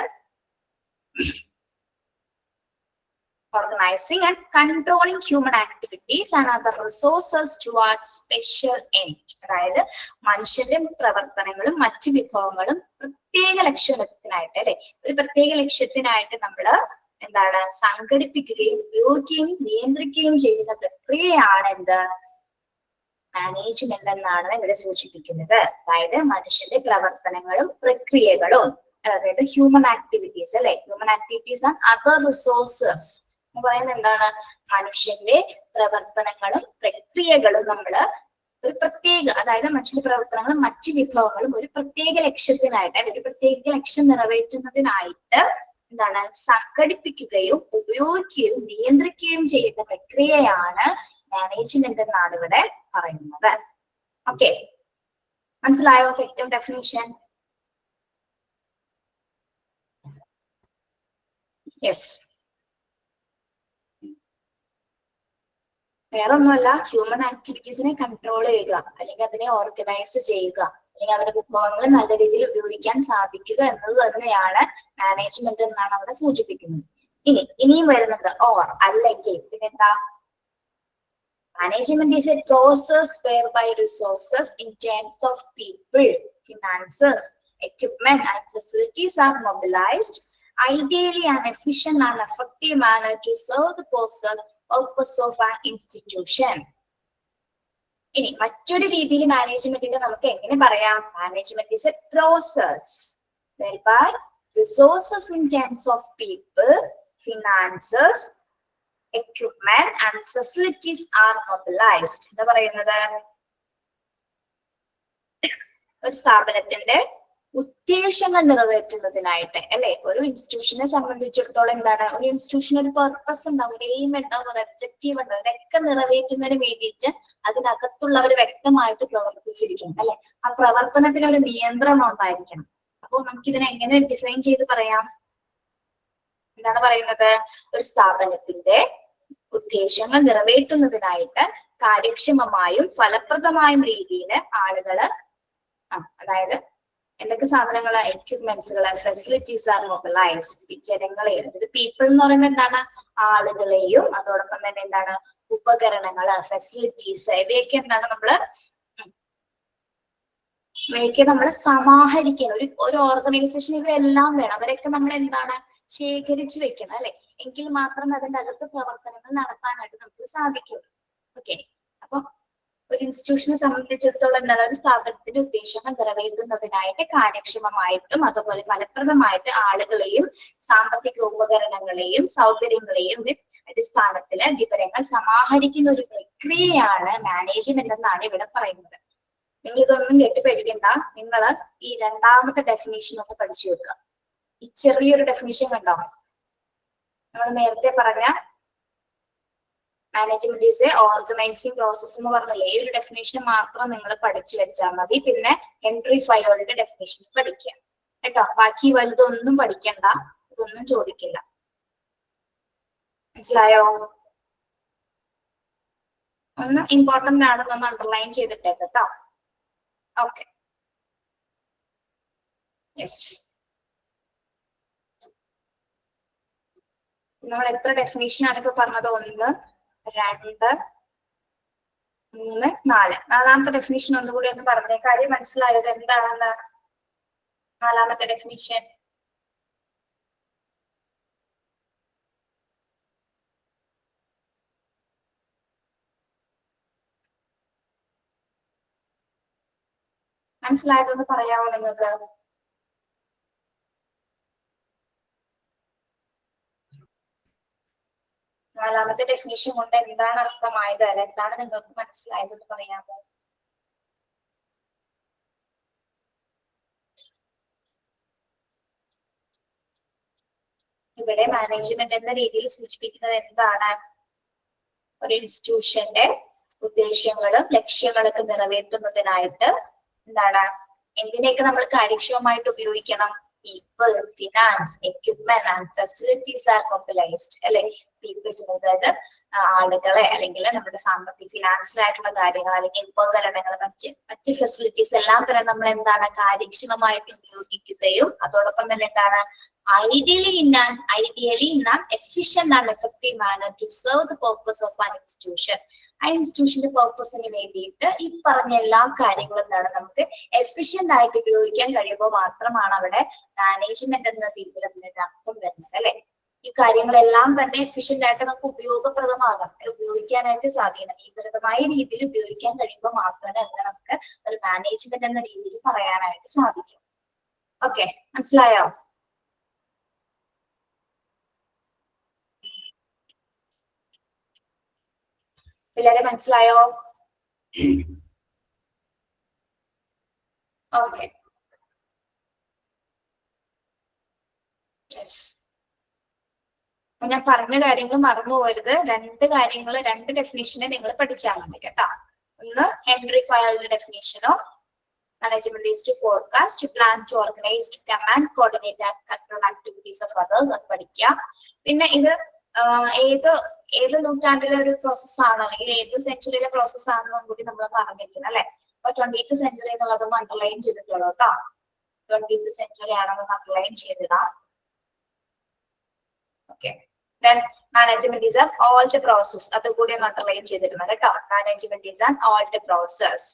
organizing and controlling human activities and other resources towards special end. അതായത് മനുഷ്യന്റെ പ്രവർത്തനങ്ങളും മറ്റു വിഭവങ്ങളും പ്രത്യേക ലക്ഷ്യത്തിനായിട്ട്, അല്ലെ, ഒരു പ്രത്യേക ലക്ഷ്യത്തിനായിട്ട് നമ്മൾ എന്താണ് സംഘടിപ്പിക്കുകയും ഉപയോഗിക്കുകയും നിയന്ത്രിക്കുകയും ചെയ്യുന്ന പ്രക്രിയയാണ് എന്ത്? മാനേജ്മെന്റ് എന്നാണ് ഇവിടെ സൂചിപ്പിക്കുന്നത്. അതായത് മനുഷ്യന്റെ പ്രവർത്തനങ്ങളും പ്രക്രിയകളും, അതായത് ഹ്യൂമൻ ആക്ടിവിറ്റീസ്, അല്ലെ, human activities and other resources എന്ന് പറയുന്നത് എന്താണ്? മനുഷ്യന്റെ പ്രവർത്തനങ്ങളും പ്രക്രിയകളും നമ്മള് ഒരു പ്രത്യേക, അതായത് മനുഷ്യന്റെ പ്രവർത്തനങ്ങളും മറ്റു വിഭവങ്ങളും ഒരു പ്രത്യേക ലക്ഷ്യത്തിനായിട്ട്, അല്ലെങ്കിൽ ഒരു പ്രത്യേക ലക്ഷ്യം നിറവേറ്റുന്നതിനായിട്ട് എന്താണ് സംഘടിപ്പിക്കുകയും ഉപയോഗിക്കുകയും നിയന്ത്രിക്കുകയും ചെയ്യുന്ന പ്രക്രിയയാണ് മാനേജ്മെന്റ് എന്നാണ് ഇവിടെ പറയുന്നത്. ഓക്കെ, മനസ്സിലായോ സെക്കൻഡ് ഡെഫിനിഷൻ? യെസ്. വേറൊന്നുമല്ല, ഹ്യൂമൻ ആക്ടിവിറ്റീസിനെ കൺട്രോൾ ചെയ്യുക, അല്ലെങ്കിൽ അതിനെ ഓർഗനൈസ് ചെയ്യുക, അല്ലെങ്കിൽ അവരുടെ വിഭവങ്ങൾ നല്ല രീതിയിൽ ഉപയോഗിക്കാൻ സാധിക്കുക എന്നത് തന്നെയാണ് മാനേജ്മെന്റ് എന്നാണ് അവിടെ സൂചിപ്പിക്കുന്നത്. ഇനിയും വരുന്നുണ്ട് ഓർ, അല്ലെങ്കിൽ. പിന്നെന്താ? Management is A process whereby resources in terms of people, finances, equipment and facilities are mobilized ideally an efficient and effective manner to serve the purpose of an institution. ഇനി മറ്റൊരു രീതിയിൽ മാനേജ്മെന്റിനെ നമുക്ക് എങ്ങനെ പറയാം? Management is A process whereby resources in terms of people, finances, equipment and facilities are mobilized. എന്താ പറയുന്നത്? ഒരു സ്ഥാപനത്തിന്റെ ഉദ്ദേശങ്ങൾ നിറവേറ്റുന്നതിനായിട്ട്, അല്ലെ, ഒരു ഇൻസ്റ്റിറ്റ്യൂഷനെ സംബന്ധിച്ചിടത്തോളം എന്താണ്? ഒരു ഇൻസ്റ്റിറ്റ്യൂഷന് ഒരു പർപ്പസ് ഉണ്ടാവും, ഒരു എയിം ഉണ്ടാവും, ഒരു ഒബ്ജക്റ്റീവ് ഉണ്ടാവും. ഇതൊക്കെ നിറവേറ്റുന്നതിന് വേണ്ടിയിട്ട് അതിനകത്തുള്ളവർ വ്യക്തമായിട്ട് പ്രവർത്തിച്ചിരിക്കണം, അല്ലെ. ആ പ്രവർത്തനത്തിന് ഒരു നിയന്ത്രണം ഉണ്ടായിരിക്കണം. അപ്പൊ നമുക്ക് ഇതിനെ എങ്ങനെ ഡിഫൈൻ ചെയ്ത് പറയാം? എന്താണ് പറയുന്നത്? ഒരു സ്ഥാപനത്തിന്റെ ഉദ്ദേശങ്ങൾ നിറവേറ്റുന്നതിനായിട്ട് കാര്യക്ഷമമായും ഫലപ്രദമായും രീതിയിൽ ആളുകള്, അതായത് എന്തൊക്കെ സാധനങ്ങള്? എക്യുപ്മെന്റ്സുകള്, ഫെസിലിറ്റീസ് ആർ മൊബിലൈസ്ഡ്. ജനങ്ങളെയും, ഇത് പീപ്പിൾ എന്ന് പറയുമ്പോൾ എന്താണ്? ആളുകളെയും, അതോടൊപ്പം തന്നെ എന്താണ്? ഉപകരണങ്ങള്, ഫെസിലിറ്റീസ്, ഇവയൊക്കെ എന്താണ് നമ്മള് സമാഹരിക്കണം. ഒരു ഓർഗനൈസേഷൻ ഇവയെല്ലാം വേണം. അവരൊക്കെ നമ്മൾ എന്താണ് ശേഖരിച്ചു വെക്കണം, അല്ലെ, എങ്കിൽ മാത്രമേ അതിന്റെ അകത്ത് പ്രവർത്തനങ്ങൾ നടത്താനായിട്ട് നമുക്ക് സാധിക്കുള്ളൂ. ഓക്കെ, അപ്പൊ ഒരു ഇൻസ്റ്റിറ്റ്യൂഷനെ സംബന്ധിച്ചിടത്തോളം എന്താണ്? ഒരു സ്ഥാപനത്തിന്റെ ഉദ്ദേശങ്ങൾ നിറവേറ്റുന്നതിനായിട്ട് കാര്യക്ഷമമായിട്ടും അതുപോലെ ഫലപ്രദമായിട്ട് ആളുകളെയും സാമ്പത്തിക ഉപകരണങ്ങളെയും സൗകര്യങ്ങളെയും അടിസ്ഥാനത്തില് വിവരങ്ങൾ സമാഹരിക്കുന്ന ഒരു പ്രക്രിയയാണ് മാനേജ്മെന്റ് എന്നാണ് ഇവിടെ പറയുന്നത്. നിങ്ങൾ ഇതൊന്നും കേട്ട് പേടിക്കണ്ട. നിങ്ങൾ ഈ രണ്ടാമത്തെ ഡെഫിനേഷൻ ഒന്ന് പഠിച്ചു വെക്കുക. ഈ ചെറിയൊരു ഡെഫിനേഷൻ കണ്ടോ? നമ്മൾ നേരത്തെ പറഞ്ഞ management is A organising process എന്ന് പറഞ്ഞില്ലേ, ഈ ഒരു ഡെഫിനേഷൻ മാത്രം നിങ്ങൾ പഠിച്ചു വെച്ചാൽ മതി. പിന്നെ ഹെൻറി ഫയോളിന്റെ ഡെഫിനേഷൻ പഠിക്കുക കേട്ടോ. ബാക്കി വലുതൊന്നും പഠിക്കണ്ട, ഇതൊന്നും ചോദിക്കില്ല. മനസ്സിലായോ? ഒന്ന് ഇമ്പോർട്ടന്റ് ആണെന്നൊന്ന് അണ്ടർലൈൻ ചെയ്തിട്ടേക്ക് കേട്ടോ. Okay, yes. നമ്മൾ എത്ര ഡെഫിനേഷൻ ആണ് ഇപ്പൊ പറഞ്ഞത്? 1, 2, 3, 4. നാലാമത്തെ ഡെഫിനേഷൻ ഒന്നുകൂടി ഒന്ന് പറഞ്ഞേ. കാര്യം മനസ്സിലായത് എന്താണെന്ന്? നാലാമത്തെ ഡെഫിനേഷൻ മനസ്സിലായതൊന്ന് പറയാമോ നിങ്ങൾക്ക്? നാലാമത്തെ ഡെഫിനേഷൻ കൊണ്ട് എന്താണ് അർത്ഥമായത്, അല്ല എന്താണ് നിങ്ങൾക്ക് മനസ്സിലായതെന്ന് പറയാമോ? ഇവിടെ മാനേജ്മെന്റ് എന്ന രീതിയിൽ സൂചിപ്പിക്കുന്നത് എന്താണ്? ഒരു ഇൻസ്റ്റിറ്റ്യൂഷന്റെ ഉദ്ദേശങ്ങളും ലക്ഷ്യങ്ങളൊക്കെ നിറവേറ്റുന്നതിനായിട്ട് എന്താണ് എന്തിനെയൊക്കെ നമ്മൾ കാര്യക്ഷമമായിട്ട് ഉപയോഗിക്കണം? People, finance, equipment and facilities R mobilised അല്ലെ? പീപ്പിൾസ് അതായത് ആളുകളെ അല്ലെങ്കിൽ നമ്മുടെ സാമ്പത്തിക ഫിനാൻഷ്യൽ ആയിട്ടുള്ള കാര്യങ്ങൾ അല്ലെങ്കിൽ ഉപകരണങ്ങൾ മറ്റ് ഫെസിലിറ്റീസ് എല്ലാം തന്നെ നമ്മൾ എന്താണ് കാര്യക്ഷമമായിട്ട് ഉപയോഗിക്കുകയും അതോടൊപ്പം തന്നെ എന്താണ് ideally in an efficient and effective manner to serve the purpose of an institution. ആ ഇൻസ്റ്റിറ്റ്യൂഷന്റെ പർപ്പസിന് വേണ്ടിയിട്ട് ഈ പറഞ്ഞ എല്ലാ കാര്യങ്ങളും എന്താണ് നമുക്ക് എഫിഷ്യന്റ് ആയിട്ട് ഉപയോഗിക്കാൻ കഴിയുമ്പോൾ മാത്രമാണ് അവിടെ മാനേജ്മെന്റ് എന്ന രീതിയിൽ അതിന്റെ അർത്ഥം വരുന്നത് അല്ലെ? ഈ കാര്യങ്ങളെല്ലാം തന്നെ എഫിഷ്യന്റ് ആയിട്ട് നമുക്ക് ഉപയോഗപ്രദമാകാം, ഉപയോഗിക്കാനായിട്ട് സാധിക്കണം. ഈ ദൃഢമായ രീതിയിൽ ഉപയോഗിക്കാൻ കഴിയുമ്പോൾ മാത്രമേ അതിനെ നമുക്ക് ഒരു മാനേജ്മെന്റ് എന്ന രീതിയിൽ പറയാനായിട്ട് സാധിക്കും. ഓക്കെ, മനസ്സിലായോ? പിള്ളേരെ മനസ്സിലായോ? ഓക്കെ, ഞാൻ പറഞ്ഞ കാര്യങ്ങൾ മറന്നു പോകരുത്. രണ്ട് ഡെഫിനിഷനെ നിങ്ങൾ പഠിച്ചാൽ മതി കേട്ടോ. ഒന്ന് ഹെൻറി ഫയറുടെ ഡെഫിനിഷനോ management is to forecast, to plan, to organise, to command, coordinate and control activities of others, അത് പഠിക്കുക. പിന്നെ ഇത് ഏത് നൂറ്റാണ്ടിലെ ഒരു പ്രോസസ് ആണ് അല്ലെങ്കിൽ ഏത് സെഞ്ചുറിയിലെ പ്രോസസ് ആണെന്നും കൂടി നമ്മളൊന്ന് അറിഞ്ഞിരിക്കണം അല്ലെ? അപ്പൊ 20th സെഞ്ചുറി എന്നുള്ളതൊന്ന് അണ്ടർലൈൻ ചെയ്തിട്ടുള്ളൂ കേട്ടോ. 20th സെഞ്ചുറി ആണെന്ന് അണ്ടർലൈൻ ചെയ്തിടാം. Okay, then management is an old process, അത് കൂടി ഒന്ന് അണ്ടർലൈൻ ചെയ്തിരുന്നത് കേട്ടോ. management is an old process.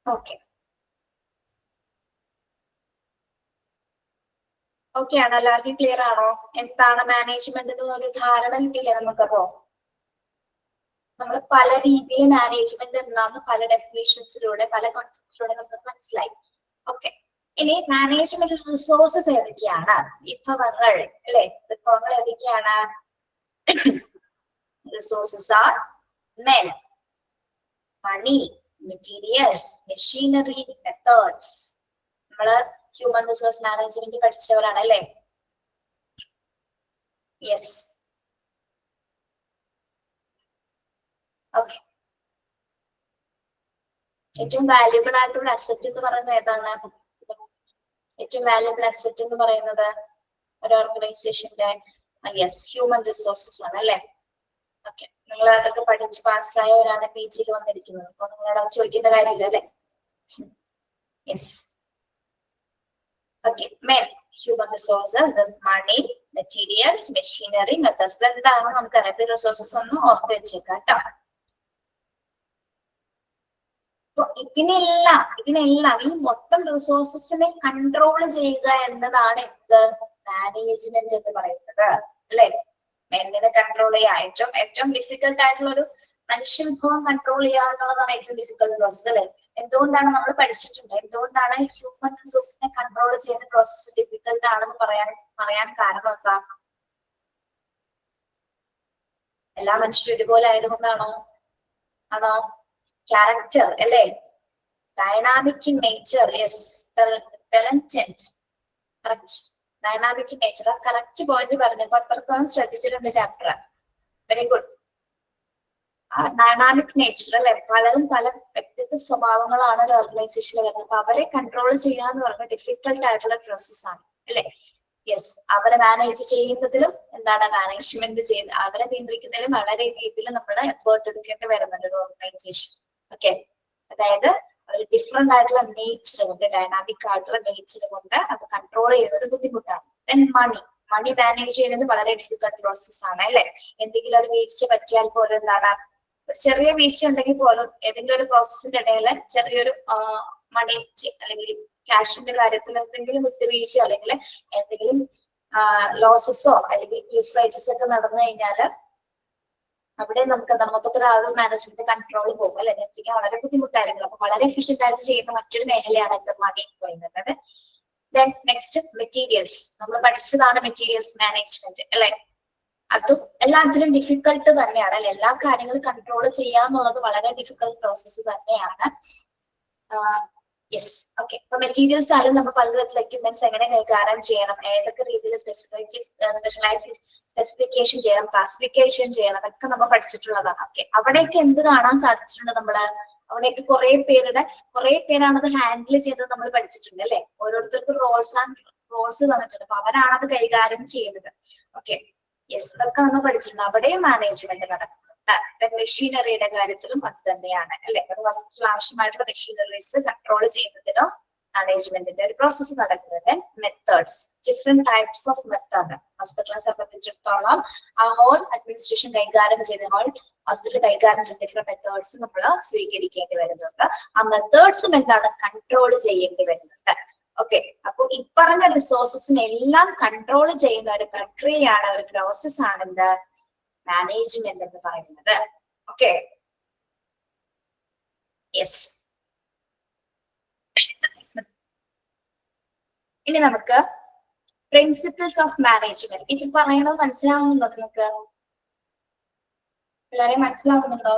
Okay, okay ആണോ? എല്ലാവർക്കും ക്ലിയർ ആണോ? എന്താണ് മാനേജ്മെന്റ് എന്നൊരു ധാരണ കിട്ടിയില്ലേ നമുക്കപ്പോ? നമ്മൾ പല രീതിയിൽ മാനേജ്മെന്റ് എന്താന്ന് പല ഡെഫിനേഷൻസിലൂടെ പല കോൺസെപ്റ്റിലൂടെ നമുക്ക് മനസ്സിലായി. ഓക്കെ, ഇനി മാനേജ്മെന്റ് റിസോഴ്സസ് ഏതൊക്കെയാണ്? വിഭവങ്ങൾ അല്ലെ? വിഭവങ്ങൾ ഏതൊക്കെയാണ്? Resources R men, money, materials, machinery, methods. നമ്മള് ഹ്യൂമൻ റിസോഴ്സ് മാനേജ്മെന്റ് പഠിച്ചവരാണ് അല്ലെ? Yes, okay. ഏറ്റവും വാല്യുബിൾ ആയിട്ടുള്ള അസറ്റ് എന്ന് പറയുന്നത് ഏതാണ്? ഏറ്റവും വാല്യുബിൾ അസറ്റ് എന്ന് പറയുന്നത് ഒരു ഓർഗനൈസേഷന്റെ യെസ് ഹ്യൂമൻ റിസോഴ്സസ് ആണ് അല്ലെ? ഓക്കെ, നിങ്ങൾ അതൊക്കെ പഠിച്ച് പാസ്സായവരാണ് PG വന്നിരിക്കുന്നത്. അപ്പൊ നിങ്ങളോട് അത് ചോദിക്കേണ്ട കാര്യമില്ല അല്ലെ? Yes, okay. men, human resources, money, materials, machinery, methods. ഇതെന്താണ് നമുക്കറിയാം. റിസോഴ്സസ് ഒന്ന് ഓർത്ത് വെച്ചേക്കാം കേട്ടോ. അപ്പൊ ഇതിനെല്ലാം ഈ മൊത്തം റിസോഴ്സസിനെ കൺട്രോൾ ചെയ്യുക എന്നതാണ് എന്ത് മാനേജ്മെന്റ് എന്ന് പറയുന്നത് അല്ലെ? മെന്നിനെ കൺട്രോൾ ചെയ്യുക ഏറ്റവും ഡിഫിക്കൽട്ട് ആയിട്ടുള്ള ഒരു മനുഷ്യവിഭവം കൺട്രോൾ ചെയ്യുക എന്നുള്ളതാണ് ഏറ്റവും ഡിഫിക്കൽട്ട് പ്രോസസ് അല്ലെ? എന്തുകൊണ്ടാണ് നമ്മൾ പഠിച്ചിട്ടുണ്ട്? എന്തുകൊണ്ടാണ് ഹ്യൂമൻ റിസോഴ്സിനെ കൺട്രോൾ ചെയ്യുന്ന പ്രോസസ് ഡിഫിക്കൽട്ട് ആണെന്ന് പറയാൻ കാരണം എന്താ? എല്ലാ മനുഷ്യരും ഒരുപോലെ ആയതുകൊണ്ടാണോ? ആണോ? ക്യാരക്ടർ അല്ലെ? Dynamic in nature. Yes, correct. Dynamic in nature, ആ കറക്റ്റ് പോയിന്റ് പറഞ്ഞപ്പോ അത്രത്തോളം ശ്രദ്ധിച്ചിട്ടുണ്ട് ചാപ്റ്റർ. Very good. ആ ഡൈനാമിക് നേച്ചർ അല്ലെ? പലരും പല വ്യക്തിത്വ സ്വഭാവങ്ങളാണ് ഒരു ഓർഗനൈസേഷനിൽ വരുന്നത്. അപ്പൊ അവരെ കൺട്രോൾ ചെയ്യുക എന്ന് പറഞ്ഞാൽ ഡിഫിക്കൽട്ട് ആയിട്ടുള്ള പ്രോസസ് ആണ് അല്ലെ? യെസ്, അവരെ മാനേജ് ചെയ്യുന്നതിലും എന്താണ് മാനേജ്മെന്റ് ചെയ്യുന്നത്, അവരെ നിയന്ത്രിക്കുന്നതിലും വളരെ രീതിയിൽ നമ്മൾ എഫേർട്ട് എടുക്കേണ്ടി വരുന്നുണ്ട് ഒരു ഓർഗനൈസേഷൻ. ഓക്കെ, അതായത് ഒരു ഡിഫറെന്റ് ആയിട്ടുള്ള നേച്ചർ കൊണ്ട്, ഡൈനാമിക് ആയിട്ടുള്ള നേച്ചർ കൊണ്ട് അത് കൺട്രോൾ ചെയ്യുന്നത് ബുദ്ധിമുട്ടാണ്. ദെൻ മണി മാനേജ് ചെയ്യുന്നത് വളരെ ഡിഫിക്കൽട്ട് പ്രോസസ് ആണ് അല്ലെ? എന്തെങ്കിലും ഒരു വീഴ്ച പറ്റിയാൽ പോലും എന്താണ്, ഒരു ചെറിയ വീഴ്ച ഉണ്ടെങ്കിൽ പോലും ഏതെങ്കിലും ഒരു പ്രോസസ്സിന്റെ ഇടയിൽ ചെറിയൊരു മണി അല്ലെങ്കിൽ ക്യാഷിന്റെ കാര്യത്തിൽ എന്തെങ്കിലും വിട്ടുവീഴ്ച അല്ലെങ്കിൽ എന്തെങ്കിലും ലോസസോ അല്ലെങ്കിൽ ലിഫറേജസ് ഒക്കെ നടന്നു കഴിഞ്ഞാൽ അവിടെ നമുക്കൊക്കെ ആ ഒരു മാനേജ്മെന്റ് കൺട്രോൾ പോകും അല്ലെ? എത്തിക്കാൻ വളരെ ബുദ്ധിമുട്ടായിരിക്കും. അപ്പൊ വളരെ എഫിഷ്യന്റ് ആയിട്ട് ചെയ്യുന്ന മറ്റൊരു മേഖലയാണ് എന്ത് മണി എന്ന് പറയുന്നത്. Then next materials. നമ്മൾ പഠിച്ചതാണ് മെറ്റീരിയൽസ് മാനേജ്മെന്റ് അല്ലെ? അതും എല്ലാത്തിലും ഡിഫിക്കൽട്ട് തന്നെയാണ് അല്ലെ? എല്ലാ കാര്യങ്ങളും കൺട്രോൾ ചെയ്യാന്നുള്ളത് വളരെ ഡിഫിക്കൽട്ട് പ്രോസസ്സ് തന്നെയാണ്. Yes, okay. അപ്പൊ മെറ്റീരിയൽസ് ആണ് നമ്മൾ പലതരത്തിലുള്ള എക്യുപ്മെന്റ്സ് എങ്ങനെ കൈകാര്യം ചെയ്യണം, ഏതൊക്കെ രീതിയിൽ സ്പെസിഫിക്കേഷൻ ചെയ്യണം, ക്ലാസിഫിക്കേഷൻ ചെയ്യണം, അതൊക്കെ നമ്മൾ പഠിച്ചിട്ടുള്ളതാണ്. ഓക്കെ, അവിടെയൊക്കെ എന്ത് കാണാൻ സാധിച്ചിട്ടുണ്ട് നമ്മള്? അവിടെയൊക്കെ കുറെ പേരാണ് അത് ഹാൻഡിൽ ചെയ്തത് നമ്മൾ പഠിച്ചിട്ടുണ്ട് അല്ലെ. ഓരോരുത്തർക്കും റോൾസ് തന്നിട്ടുണ്ട്, അപ്പൊ അവരാണ് അത് കൈകാര്യം ചെയ്യുന്നത്. ഓക്കെ, യെസ്, ഇതൊക്കെ നമ്മൾ പഠിച്ചിട്ടുണ്ട്. അവിടെയും മാനേജ്മെന്റ് നടക്കുന്നുണ്ട്. മെഷീനറിയുടെ കാര്യത്തിലും അത് തന്നെയാണ് അല്ലെ. ഒരു ഹോസ്പിറ്റലിൽ ആവശ്യമായിട്ടുള്ള മെഷീനറീസ് കൺട്രോൾ ചെയ്യുന്നതിനോ മാനേജ്മെന്റിന്റെ ഒരു പ്രോസസ്സ് നടക്കുന്നത്. Methods, different types of method. ഹോസ്പിറ്റലിനെ സംബന്ധിച്ചിടത്തോളം ആ ഹോൾ അഡ്മിനിസ്ട്രേഷൻ കൈകാര്യം ചെയ്ത ഹോസ്പിറ്റൽ കൈകാര്യം ചെയ്യുന്ന ഡിഫറെന്റ് മെത്തേഡ്സ് നമ്മൾ സ്വീകരിക്കേണ്ടി വരുന്നുണ്ട്. ആ മെത്തേഡ്സും എന്താണ്? കൺട്രോൾ ചെയ്യേണ്ടി വരുന്നുണ്ട്. ഓക്കെ, അപ്പൊ ഈ പറഞ്ഞ റിസോഴ്സസിനെല്ലാം കൺട്രോൾ ചെയ്യുന്ന ഒരു പ്രക്രിയയാണ്, ഒരു പ്രോസസ് ആണ് എന്ത്? മാനേജ്മെന്റ് എന്ന് പറയുന്നത്. Okay, yes. ഇനി നമുക്ക് പ്രിൻസിപ്പിൾസ് ഓഫ് മാനേജ്മെന്റ്. ഇത് പറയുന്നത് മനസ്സിലാവുന്നുണ്ടോ നിങ്ങൾക്ക്? പിള്ളേരെ മനസ്സിലാവുന്നുണ്ടോ?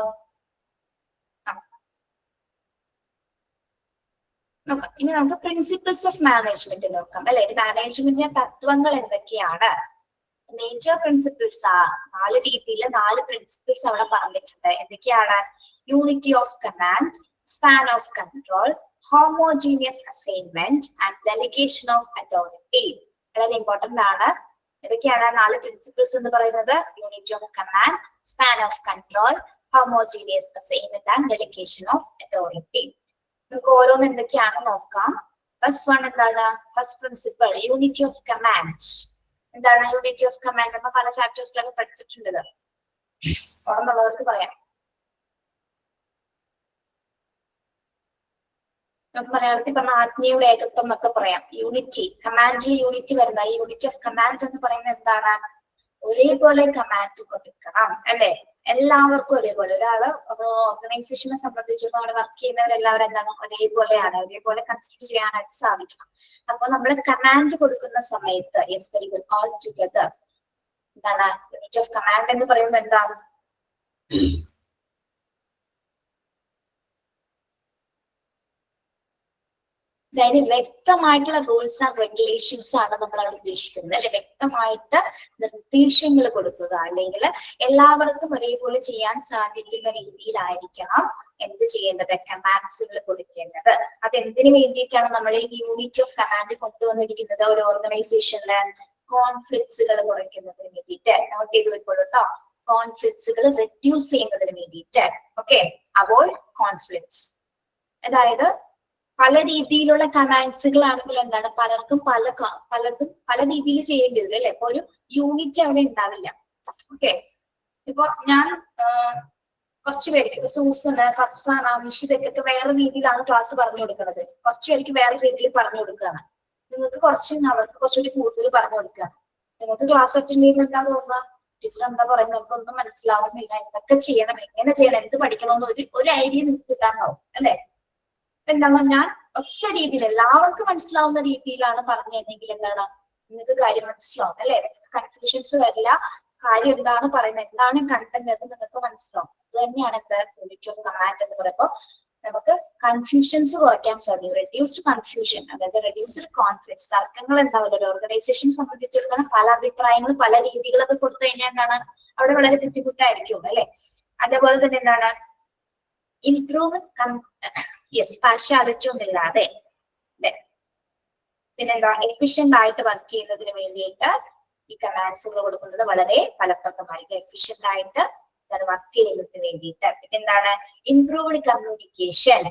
നോക്കാം. ഇനി നമുക്ക് പ്രിൻസിപ്പിൾസ് ഓഫ് മാനേജ്മെന്റ് നോക്കാം അല്ലെ. മാനേജ്മെന്റിന്റെ തത്വങ്ങൾ എന്തൊക്കെയാണ്? മേജർ പ്രിൻസിപ്പിൾസ് ആ 4 രീതിയിൽ 4 പ്രിൻസിപ്പിൾസ് അവിടെ പറഞ്ഞിട്ടുണ്ട്. എന്തൊക്കെയാണ്? Unity of command, span of control, homogeneous assignment and delegation of authority. വളരെ ഇമ്പോർട്ടന്റ് ആണ്. ഇതൊക്കെയാണ് 4 പ്രിൻസിപ്പിൾസ് എന്ന് പറയുന്നത്. Unity of command, span of control, homogeneous assignment and delegation of authority. നമുക്ക് ഓരോന്ന് എന്തൊക്കെയാണെന്ന് നോക്കാം. ഫസ്റ്റ് വൺ എന്താണ്? First principle unity of command. എന്താണ് യൂണിറ്റി ഓഫ് കമാൻഡ്? നമ്മൾ പല ചാപ്റ്റേഴ്സിലൊക്കെ പഠിച്ചിട്ടുണ്ട്. ഓർമ്മയുള്ളവർക്ക് പറയാം. നമുക്ക് മലയാളത്തിൽ പറഞ്ഞ ആത്മീയയുടെ ഏകത്വം എന്നൊക്കെ പറയാം. യൂണിറ്റി, കമാൻഡിൽ യൂണിറ്റി വരുന്ന ഈ യൂണിറ്റി ഓഫ് കമാൻഡ് എന്ന് പറയുന്നത് എന്താണ്? ഒരേപോലെ കമാൻഡ് കൊടുക്കണം അല്ലെ. എല്ലാവർക്കും ഒരേപോലെ. ഓർഗനൈസേഷനെ സംബന്ധിച്ചിടത്തോളം അവിടെ വർക്ക് ചെയ്യുന്നവരെല്ലാവരും എന്താണ്? ഒരേപോലെയാണ്. ഒരേപോലെ കൺസിഡർ ചെയ്യാനായിട്ട് സാധിക്കണം. അപ്പൊ നമ്മൾ കമാൻഡ് കൊടുക്കുന്ന സമയത്ത് yes, very good, all together. എന്താണ് യൂണിറ്റ് ഓഫ് കമാൻഡ് എന്ന് പറയുമ്പോൾ? എന്താണ്? അതായത് വ്യക്തമായിട്ടുള്ള റൂൾസ് ആൻഡ് റെഗുലേഷൻസ് ആണ് നമ്മൾ അവിടെ ഉദ്ദേശിക്കുന്നത് അല്ലെ. വ്യക്തമായിട്ട് നിർദ്ദേശങ്ങൾ കൊടുക്കുക, അല്ലെങ്കിൽ എല്ലാവർക്കും ഒരേപോലെ ചെയ്യാൻ സാധിക്കുന്ന രീതിയിലായിരിക്കണം എന്ത് ചെയ്യേണ്ടത്? കമാൻഡ്സുകൾ കൊടുക്കേണ്ടത്. അതെന്തിനു വേണ്ടിയിട്ടാണ് നമ്മൾ ഈ യൂണിറ്റി ഓഫ് കമാൻഡ് കൊണ്ടുവന്നിരിക്കുന്നത്? ഒരു ഓർഗനൈസേഷനില് കോൺഫ്ലിക്ട്സുകൾ കുറയ്ക്കുന്നതിന് വേണ്ടിയിട്ട്. നോട്ട് ചെയ്ത് വെക്കോളൂ കേട്ടോ. കോൺഫ്ലിക്ട്സുകൾ റെഡ്യൂസ് ചെയ്യുന്നതിന് വേണ്ടിയിട്ട്. Okay, avoid conflicts. അതായത് പല രീതിയിലുള്ള കമാൻഡ്സുകൾ ആണെങ്കിൽ എന്താണ്? പലർക്കും പലതും പല രീതിയിൽ ചെയ്യേണ്ടി വരും അല്ലെ. ഇപ്പൊ ഒരു യൂണിറ്റ് അവിടെ ഉണ്ടാവില്ല. ഓക്കെ, ഇപ്പൊ ഞാൻ കുറച്ചു പേർക്ക് സൂസന്, ഫർസാന, നിഷിതൊക്കെ വേറെ രീതിയിലാണ് ക്ലാസ് പറഞ്ഞു കൊടുക്കുന്നത്. കുറച്ചു പേർക്ക് വേറെ രീതിയിൽ പറഞ്ഞു കൊടുക്കുകയാണ്. നിങ്ങൾക്ക് അവർക്ക് കുറച്ചുകൂടി കൂടുതൽ പറഞ്ഞു കൊടുക്കുകയാണ്. നിങ്ങൾക്ക് ക്ലാസ് അറ്റൻഡ് ചെയ്യുമ്പോൾ എന്താ തോന്നുക? ടീച്ചർ എന്താ പറയുന്നത്? നിങ്ങൾക്ക് ഒന്നും മനസ്സിലാവുന്നില്ല. എന്തൊക്കെ ചെയ്യണം, എങ്ങനെ ചെയ്യണം, എന്ത് പഠിക്കണമെന്ന് ഒരു ഐഡിയ നിങ്ങൾക്ക് കിട്ടാണ്ടാവും അല്ലെ. എന്താണ്? ഞാൻ ഒറ്റ രീതിയിൽ എല്ലാവർക്കും മനസ്സിലാവുന്ന രീതിയിലാണ് പറഞ്ഞു തന്നെങ്കിൽ എന്താണ്? നിങ്ങൾക്ക് കാര്യം മനസ്സിലാവും അല്ലെ. കൺഫ്യൂഷൻസ് വരില്ല. കാര്യം എന്താണ് പറയുന്നത്, എന്താണ് കണ്ടന്റ് എന്ന് നിങ്ങൾക്ക് മനസ്സിലാവും. അത് തന്നെയാണ് എന്ത്? യൂണിറ്റ് ഓഫ് കമാൻഡ് എന്ന് പറയുമ്പോൾ നമുക്ക് കൺഫ്യൂഷൻസ് കുറയ്ക്കാൻ സാധിക്കും. റെഡ്യൂസ്ഡ് കൺഫ്യൂഷൻ, അതായത് റെഡ്യൂസ്ഡ് കോൺഫ്ലിക്ട്സ്. തർക്കങ്ങൾ ഉണ്ടാവില്ല. ഒരു ഓർഗനൈസേഷനെ സംബന്ധിച്ചിടത്തോളം പല അഭിപ്രായങ്ങളും പല രീതികളൊക്കെ കൊടുത്തു കഴിഞ്ഞാൽ എന്താണ്? അവിടെ വളരെ ബുദ്ധിമുട്ടായിരിക്കും അല്ലെ. അതേപോലെ തന്നെ എന്താണ്? ഇംപ്രൂവ് പാർഷ്യാലിറ്റി ഒന്നും ഇല്ലാതെ പിന്നെന്താ? എഫിഷ്യന്റ് ആയിട്ട് വർക്ക് ചെയ്യുന്നതിന് വേണ്ടിയിട്ട് ഈ കമാൻഡ്സുകൾ കൊടുക്കുന്നത് വളരെ ഫലപ്രദമായിരിക്കും. എഫിഷ്യന്റ് ആയിട്ട് വർക്ക് ചെയ്യുന്നതിന് വേണ്ടിയിട്ട്. പിന്നെന്താണ്? Improved communication.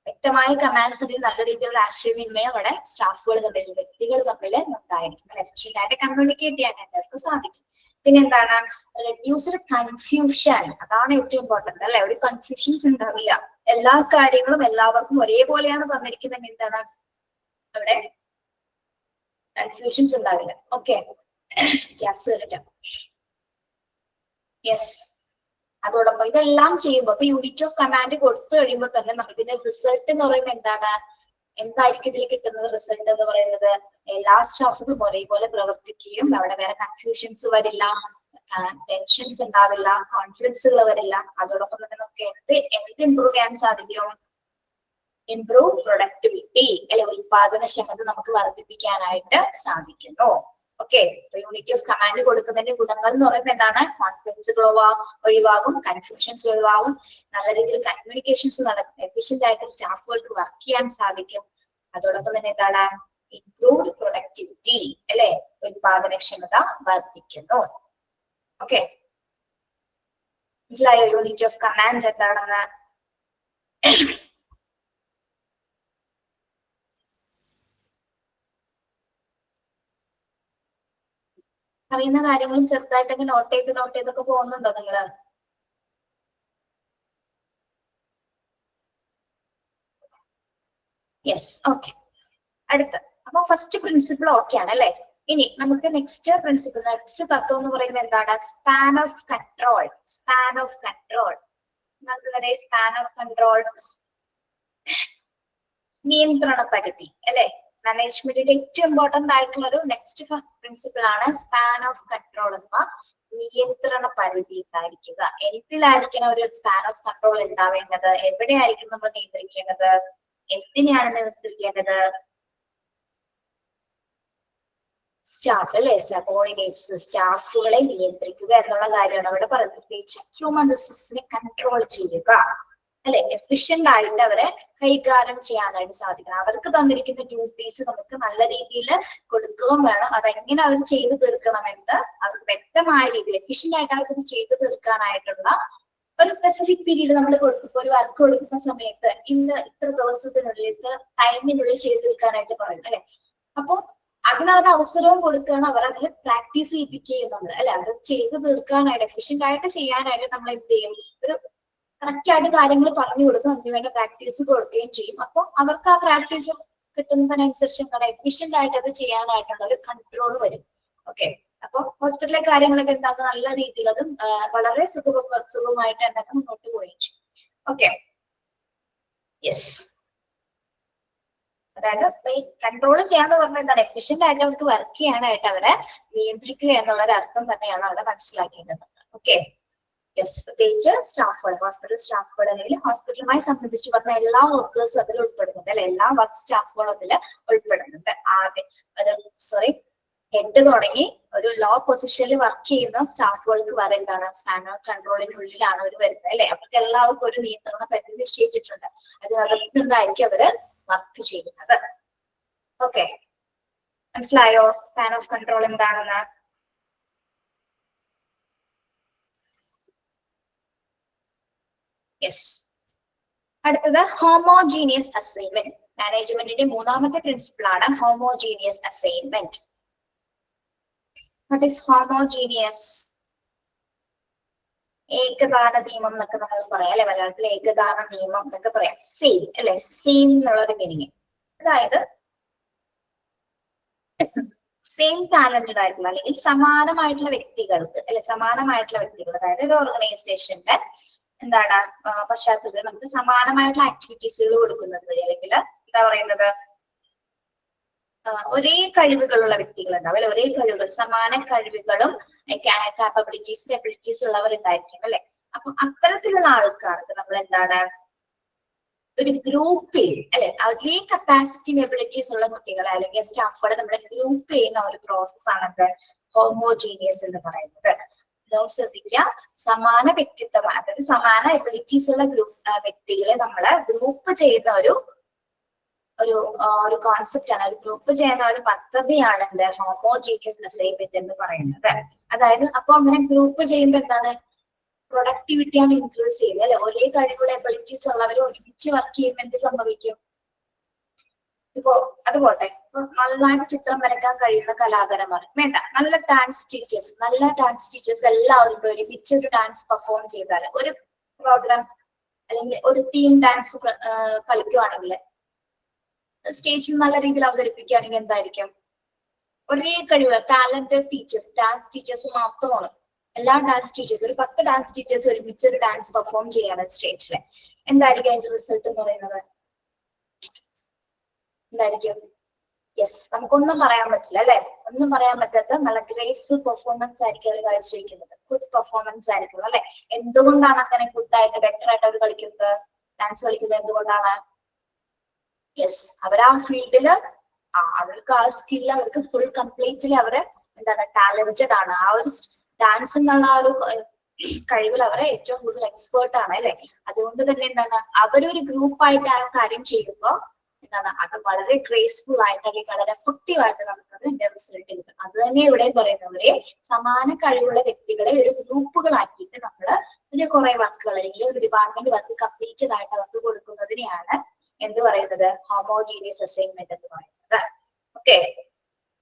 വ്യക്തമായ കമാൻഡ്സ് ഉണ്ടെങ്കിൽ നല്ല രീതിയിലുള്ള ആശയവിനിമയം അവിടെ സ്റ്റാഫുകൾ തമ്മിൽ, വ്യക്തികൾ തമ്മിൽ ഉണ്ടായിരിക്കും. എഫിഷ്യന്റ് ആയിട്ട് കമ്മ്യൂണിക്കേറ്റ് ചെയ്യാനായിട്ട് അവർക്ക് സാധിക്കും. പിന്നെന്താണ്? Reduced confusion. അതാണ് ഏറ്റവും ഇമ്പോർട്ടന്റ് അല്ലെ. ഒരു കൺഫ്യൂഷൻസ് ഉണ്ടാവില്ല. എല്ലാ കാര്യങ്ങളും എല്ലാവർക്കും ഒരേപോലെയാണ് തന്നിരിക്കുന്നത്. എന്താണ്? അവിടെ കൺഫ്യൂഷൻസ് ഉണ്ടാവില്ല. ഓക്കെ, ഗ്യാസ് വരട്ടെ. യെസ്, അതോടൊപ്പം ഇതെല്ലാം ചെയ്യുമ്പോൾ ഇപ്പൊ യൂണിറ്റ് ഓഫ് കമാൻഡ് കൊടുത്തു കഴിയുമ്പോൾ തന്നെ നമുക്ക് ഇതിന്റെ റിസൾട്ട് എന്ന് പറയുന്നത് എന്താണ്? എന്തായിരിക്കും ഇതിൽ കിട്ടുന്നത്? റിസൾട്ട് എന്ന് പറയുന്നത് എല്ലാ സ്റ്റാഫുകളും ഒരേപോലെ പ്രവർത്തിക്കുകയും അവിടെ വേറെ കൺഫ്യൂഷൻസ് വരില്ല, ടെൻഷൻസ് ഉണ്ടാവില്ല, കോൺഫ്ലിക്ട്സുകൾ വരില്ല. അതോടൊപ്പം തന്നെ നമുക്ക് എന്ത് ഇംപ്രൂവ് ചെയ്യാൻ സാധിക്കും? ഇംപ്രൂവ് പ്രൊഡക്ടിവിറ്റി അല്ലെ. ഉൽപാദനക്ഷമത നമുക്ക് വർദ്ധിപ്പിക്കാനായിട്ട് സാധിക്കുന്നു. ഓക്കെ, യൂണിറ്റി ഓഫ് കമാൻഡ് കൊടുക്കുന്നതിന്റെ ഗുണങ്ങൾ എന്ന് പറയുന്നത് എന്താണ്? കോൺഫിഡൻസ് ഒഴിവാകും, കൺഫ്യൂഷൻസ് ഒഴിവാകും, നല്ല രീതിയിൽ കമ്മ്യൂണിക്കേഷൻസ് നടക്കും, എഫിഷ്യന്റ് ആയിട്ട് സ്റ്റാഫുകൾക്ക് വർക്ക് ചെയ്യാൻ സാധിക്കും. അതോടൊപ്പം തന്നെ എന്താണ്? ഇംപ്രൂവ്ഡ് പ്രൊഡക്ടിവിറ്റി, അല്ലെ, ഉത്പാദനക്ഷമത വർദ്ധിക്കുന്നു. ഓക്കെ, മനസ്സിലായോ യൂണിറ്റി ഓഫ് കമാൻഡ് എന്താണെന്ന്? അറിയുന്ന കാര്യങ്ങളും ചെറുതായിട്ടൊക്കെ നോട്ട് ചെയ്തൊക്കെ പോകുന്നുണ്ടോ നിങ്ങള്? Yes, okay. അടുത്ത, അപ്പൊ ഫസ്റ്റ് പ്രിൻസിപ്പിൾ ഓക്കെ ആണ് അല്ലെ. ഇനി നമുക്ക് നെക്സ്റ്റ് പ്രിൻസിപ്പിൾ, നെക്സ്റ്റ് തത്വം എന്ന് പറയുന്നത് എന്താണ്? Span of control. Span of control, span of control, നിയന്ത്രണ പരിധി അല്ലെ. മാനേജ്മെന്റിന്റെ ഏറ്റവും ഇമ്പോർട്ടന്റ് ആയിട്ടുള്ള ഒരു നെക്സ്റ്റ് പ്രിൻസിപ്പിൾ ആണ് സ്പാൻ ഓഫ് കൺട്രോൾ അഥവാ നിയന്ത്രണ പരിധി ഉണ്ടായിരിക്കുക. എന്തിലായിരിക്കണം ഒരു സ്പാൻ ഓഫ് കൺട്രോൾ ഉണ്ടാവേണ്ടത്? എവിടെയായിരിക്കും നമ്മൾ നിയന്ത്രിക്കേണ്ടത്? എന്തിനെയാണ് നിയന്ത്രിക്കേണ്ടത്? സ്റ്റാഫ് അല്ലെ, സബോർഡിനേറ്റ്സ്, സ്റ്റാഫുകളെ നിയന്ത്രിക്കുക എന്നുള്ള കാര്യമാണ് അവിടെ പറയുന്നത്. പ്രത്യേകിച്ച് ഹ്യൂമൻ റിസോഴ്സിനെ കൺട്രോൾ ചെയ്യുക അല്ലെ, എഫിഷ്യന്റ് ആയിട്ട് അവരെ കൈകാര്യം ചെയ്യാനായിട്ട് സാധിക്കണം. അവർക്ക് തന്നിരിക്കുന്ന ഡ്യൂട്ടീസ് നമുക്ക് നല്ല രീതിയിൽ കൊടുക്കുകയും വേണം. അതെങ്ങനെ അവർ ചെയ്തു തീർക്കണമെന്ന് അവർക്ക് വ്യക്തമായ രീതിയിൽ എഫിഷ്യന്റ് ആയിട്ട് അവർക്ക് ചെയ്തു തീർക്കാനായിട്ടുള്ള ഒരു സ്പെസിഫിക് പീരീഡ് നമ്മൾ കൊടുക്കുമ്പോൾ, ഒരു വർക്ക് കൊടുക്കുന്ന സമയത്ത് ഇത്ര ദിവസത്തിനുള്ളിൽ, ഇത്ര ടൈമിനുള്ളിൽ ചെയ്തു തീർക്കാനായിട്ട് പറയും അല്ലെ. അപ്പൊ അതിനൊരു അവസരവും കൊടുക്കുകയാണ്, അവർ അതിൽ പ്രാക്ടീസ് ചെയ്യിപ്പിക്കുകയും നമ്മൾ അല്ലെ. അത് ചെയ്തു തീർക്കാനായിട്ട് എഫിഷ്യന്റ് ആയിട്ട് ചെയ്യാനായിട്ട് നമ്മൾ എന്ത് ചെയ്യും? ഒരു കറക്റ്റ് ആയിട്ട് കാര്യങ്ങൾ പറഞ്ഞു കൊടുക്കും, അതിനുവേണ്ട പ്രാക്ടീസ് കൊടുക്കുകയും ചെയ്യും. അപ്പൊ അവർക്ക് ആ പ്രാക്ടീസ് കിട്ടുന്നതിനനുസരിച്ച് എന്താണ് എഫിഷ്യന്റ് ആയിട്ട് അത് ചെയ്യാനായിട്ടുള്ള ഒരു കൺട്രോൾ വരും. ഓക്കെ, അപ്പൊ ഹോസ്പിറ്റലിലെ കാര്യങ്ങളൊക്കെ എന്താണ് നല്ല രീതിയിൽ അതും വളരെ സുഗമമായിട്ട് തന്നെ മുന്നോട്ട് പോവുകയും ചെയ്യും. Okay, yes. അതായത് കൺട്രോൾ ചെയ്യാന്ന് പറഞ്ഞാൽ എന്താണ്? എഫിഷ്യന്റ് ആയിട്ട് അവർക്ക് വർക്ക് ചെയ്യാനായിട്ട് അവരെ നിയന്ത്രിക്കുക എന്നുള്ള ഒരു അർത്ഥം തന്നെയാണ് അവിടെ മനസ്സിലാക്കേണ്ടത്. Okay, yes. പ്രത്യേകിച്ച് സ്റ്റാഫുകൾ, ഹോസ്പിറ്റൽ സ്റ്റാഫുകൾ അല്ലെങ്കിൽ ഹോസ്പിറ്റലുമായി സംബന്ധിച്ച് പറഞ്ഞ എല്ലാ വർക്കേഴ്സും അതിൽ ഉൾപ്പെടുന്നുണ്ട് അല്ലെ. എല്ലാ വർക്ക് സ്റ്റാഫുകളും അതിൽ ഉൾപ്പെടുന്നുണ്ട്. ഹെഡ് തുടങ്ങി ഒരു ലോ പൊസിഷനിൽ വർക്ക് ചെയ്യുന്ന സ്റ്റാഫുകൾക്ക് വരെ എന്താണ്? സ്പാൻ ഓഫ് കൺട്രോളിനുള്ളിലാണ് അവർ വരുന്നത് അല്ലെ. അവർക്ക് എല്ലാവർക്കും ഒരു നിയന്ത്രണ പരിധി നിശ്ചയിച്ചിട്ടുണ്ട്. അതിനകത്ത് നിന്നായിരിക്കും അവര് വർക്ക് ചെയ്യുന്നത്. ഓക്കെ, മനസ്സിലായോ സ്പാൻ ഓഫ് കൺട്രോൾ എന്താണെന്ന്? യെസ്. അടുത്തത് ഹോമോജീനിയസ് അസൈൻമെന്റ്. മാനേജ്മെന്റിന്റെ മൂന്നാമത്തെ പ്രിൻസിപ്പിൾ ആണ് homogeneous assignment. What is homogeneous? ഏകദാന നിയമം എന്നൊക്കെ നമ്മൾ പറയാം അല്ലെ, മലയാളത്തിൽ ഏകദാന നിയമം എന്നൊക്കെ പറയാം. സെയിം അല്ലെ, സെയിം എന്നുള്ളൊരു മീനിങ്. അതായത് സെയിം ടാലന്റഡ് ആയിട്ടുള്ള അല്ലെങ്കിൽ സമാനമായിട്ടുള്ള വ്യക്തികൾക്ക് അല്ലെ, സമാനമായിട്ടുള്ള വ്യക്തികൾ, അതായത് ഒരു ഓർഗനൈസേഷന്റെ എന്താണ് പശ്ചാത്തലത്തിൽ നമുക്ക് സമാനമായിട്ടുള്ള ആക്ടിവിറ്റീസുകൾ കൊടുക്കുന്നത് വഴി, അല്ലെങ്കിൽ എന്താ പറയുന്നത്, ഒരേ കഴിവുകളുള്ള വ്യക്തികൾ ഉണ്ടാവും അല്ലെ. ഒരേ കഴിവുകൾ, സമാന കഴിവുകളും കാപ്പബിലിറ്റീസും എബിലിറ്റീസ് ഉള്ളവർ ഉണ്ടായിരിക്കും അല്ലെ. അപ്പൊ അത്തരത്തിലുള്ള ആൾക്കാർക്ക് നമ്മൾ എന്താണ് ഒരു ഗ്രൂപ്പിൽ അല്ലെ, അതേ കപ്പാസിറ്റി എബിലിറ്റീസ് ഉള്ള കുട്ടികളെ അല്ലെങ്കിൽ സ്റ്റാഫുകളെ നമ്മൾ ഗ്രൂപ്പ് ചെയ്യുന്ന ഒരു പ്രോസസ് ആണ് ഹോമോജീനിയസ് എന്ന് പറയുന്നത്. ശ്രദ്ധിക്കാം, സമാന വ്യക്തിത്വം, അതായത് സമാന എബിലിറ്റീസ് ഉള്ള വ്യക്തികളെ നമ്മള് ഗ്രൂപ്പ് ചെയ്യുന്ന ഒരു കോൺസെപ്റ്റ് ആണ്, ഒരു ഗ്രൂപ്പ് ചെയ്യുന്ന ഒരു പദ്ധതിയാണ് എന്ത് ഹോമോജീനിയസ് അസൈൻമെന്റ് എന്ന് പറയുന്നത്. അതായത് അപ്പൊ അങ്ങനെ ഗ്രൂപ്പ് ചെയ്യുമ്പോൾ എന്താണ്? പ്രൊഡക്ടിവിറ്റിയാണ് ഇൻക്രീസ് ചെയ്യുന്നത് അല്ലെ. ഒരേ കഴിവുള്ള എബിലിറ്റീസ് ഉള്ളവർ ഒരുമിച്ച് വർക്ക് ചെയ്യുമ്പോൾ എന്ത് സംഭവിക്കും? ഇപ്പോ അത് പോട്ടെ, ഇപ്പൊ നന്നായിട്ട് ചിത്രം വരയ്ക്കാൻ കഴിയുന്ന കലാകാരന്മാർ വേണ്ട, നല്ല ഡാൻസ് ടീച്ചേഴ്സ് എല്ലാവരും ഒരുമിച്ച് ഒരു ഡാൻസ് പെർഫോം ചെയ്താൽ, ഒരു പ്രോഗ്രാം അല്ലെങ്കിൽ ഒരു തീം ഡാൻസ് കളിക്കുവാണെങ്കിൽ, സ്റ്റേജിൽ നല്ല രീതിയിൽ അവതരിപ്പിക്കുകയാണെങ്കിൽ എന്തായിരിക്കും? ഒരേ കഴിവുള്ള ടാലന്റഡ് ടീച്ചേഴ്സ്, ഡാൻസ് ടീച്ചേഴ്സ് മാത്രമാണ്. എല്ലാ ഡാൻസ് ടീച്ചേഴ്സ്, ഒരു 10 ഡാൻസ് ടീച്ചേഴ്സ് ഒരുമിച്ച് ഒരു ഡാൻസ് പെർഫോം ചെയ്യാണ് സ്റ്റേജില്, എന്തായിരിക്കും അതിന്റെ റിസൾട്ട് എന്ന് പറയുന്നത്? എന്തായിരിക്കും? യെസ്, നമുക്കൊന്നും പറയാൻ പറ്റില്ല അല്ലെ. ഒന്നും പറയാൻ പറ്റാത്ത നല്ല ഗ്രേസ്ഫുൾ പെർഫോമൻസ് ആയിരിക്കും അവർ കാഴ്ചവെക്കുന്നത്. ഗുഡ് പെർഫോമൻസ് ആയിരിക്കും അല്ലെ. എന്തുകൊണ്ടാണ് അങ്ങനെ ഗുഡായിട്ട് ബെറ്റർ ആയിട്ട് അവർ കളിക്കുന്നത്, ഡാൻസ് കളിക്കുന്നത്? എന്തുകൊണ്ടാണ്? യെസ്, അവർ ആ ഫീൽഡില് അവർക്ക് ആ സ്കില്ല് അവർക്ക് ഫുൾ കംപ്ലീറ്റ്ലി അവരെ എന്താണ് ടാലന്റഡ് ആണ്. ആ ഒരു ഡാൻസ് എന്നുള്ള ആ ഒരു കഴിവിൽ അവരെ ഏറ്റവും കൂടുതൽ എക്സ്പേർട്ട് ആണ് അല്ലെ. അതുകൊണ്ട് തന്നെ എന്താണ് അവരൊരു ഗ്രൂപ്പായിട്ട് ആ കാര്യം ചെയ്യുമ്പോൾ എന്താണ് അത് വളരെ ഗ്രേസ്ഫുൾ ആയിട്ട് അല്ലെങ്കിൽ വളരെ എഫക്റ്റീവ് ആയിട്ട് നമുക്കത് അതിന്റെ റിസൾട്ട് കിട്ടും. അത് തന്നെ ഇവിടെ പറയുന്നവരെ സമാന കഴിവുള്ള വ്യക്തികളെ ഒരു ഗ്രൂപ്പുകളാക്കിയിട്ട് നമ്മൾ ഒരു കുറെ വർക്കുകൾ അല്ലെങ്കിൽ ഒരു ഡിപ്പാർട്ട്മെന്റ് വർക്ക് കംപ്ലീറ്റഡ് ആയിട്ട് അവർക്ക് കൊടുക്കുന്നതിനെയാണ് എന്ത് പറയുന്നത് ഹോമോജീനിയസ് അസൈൻമെന്റ് എന്ന് പറയുന്നത്. ഓക്കെ,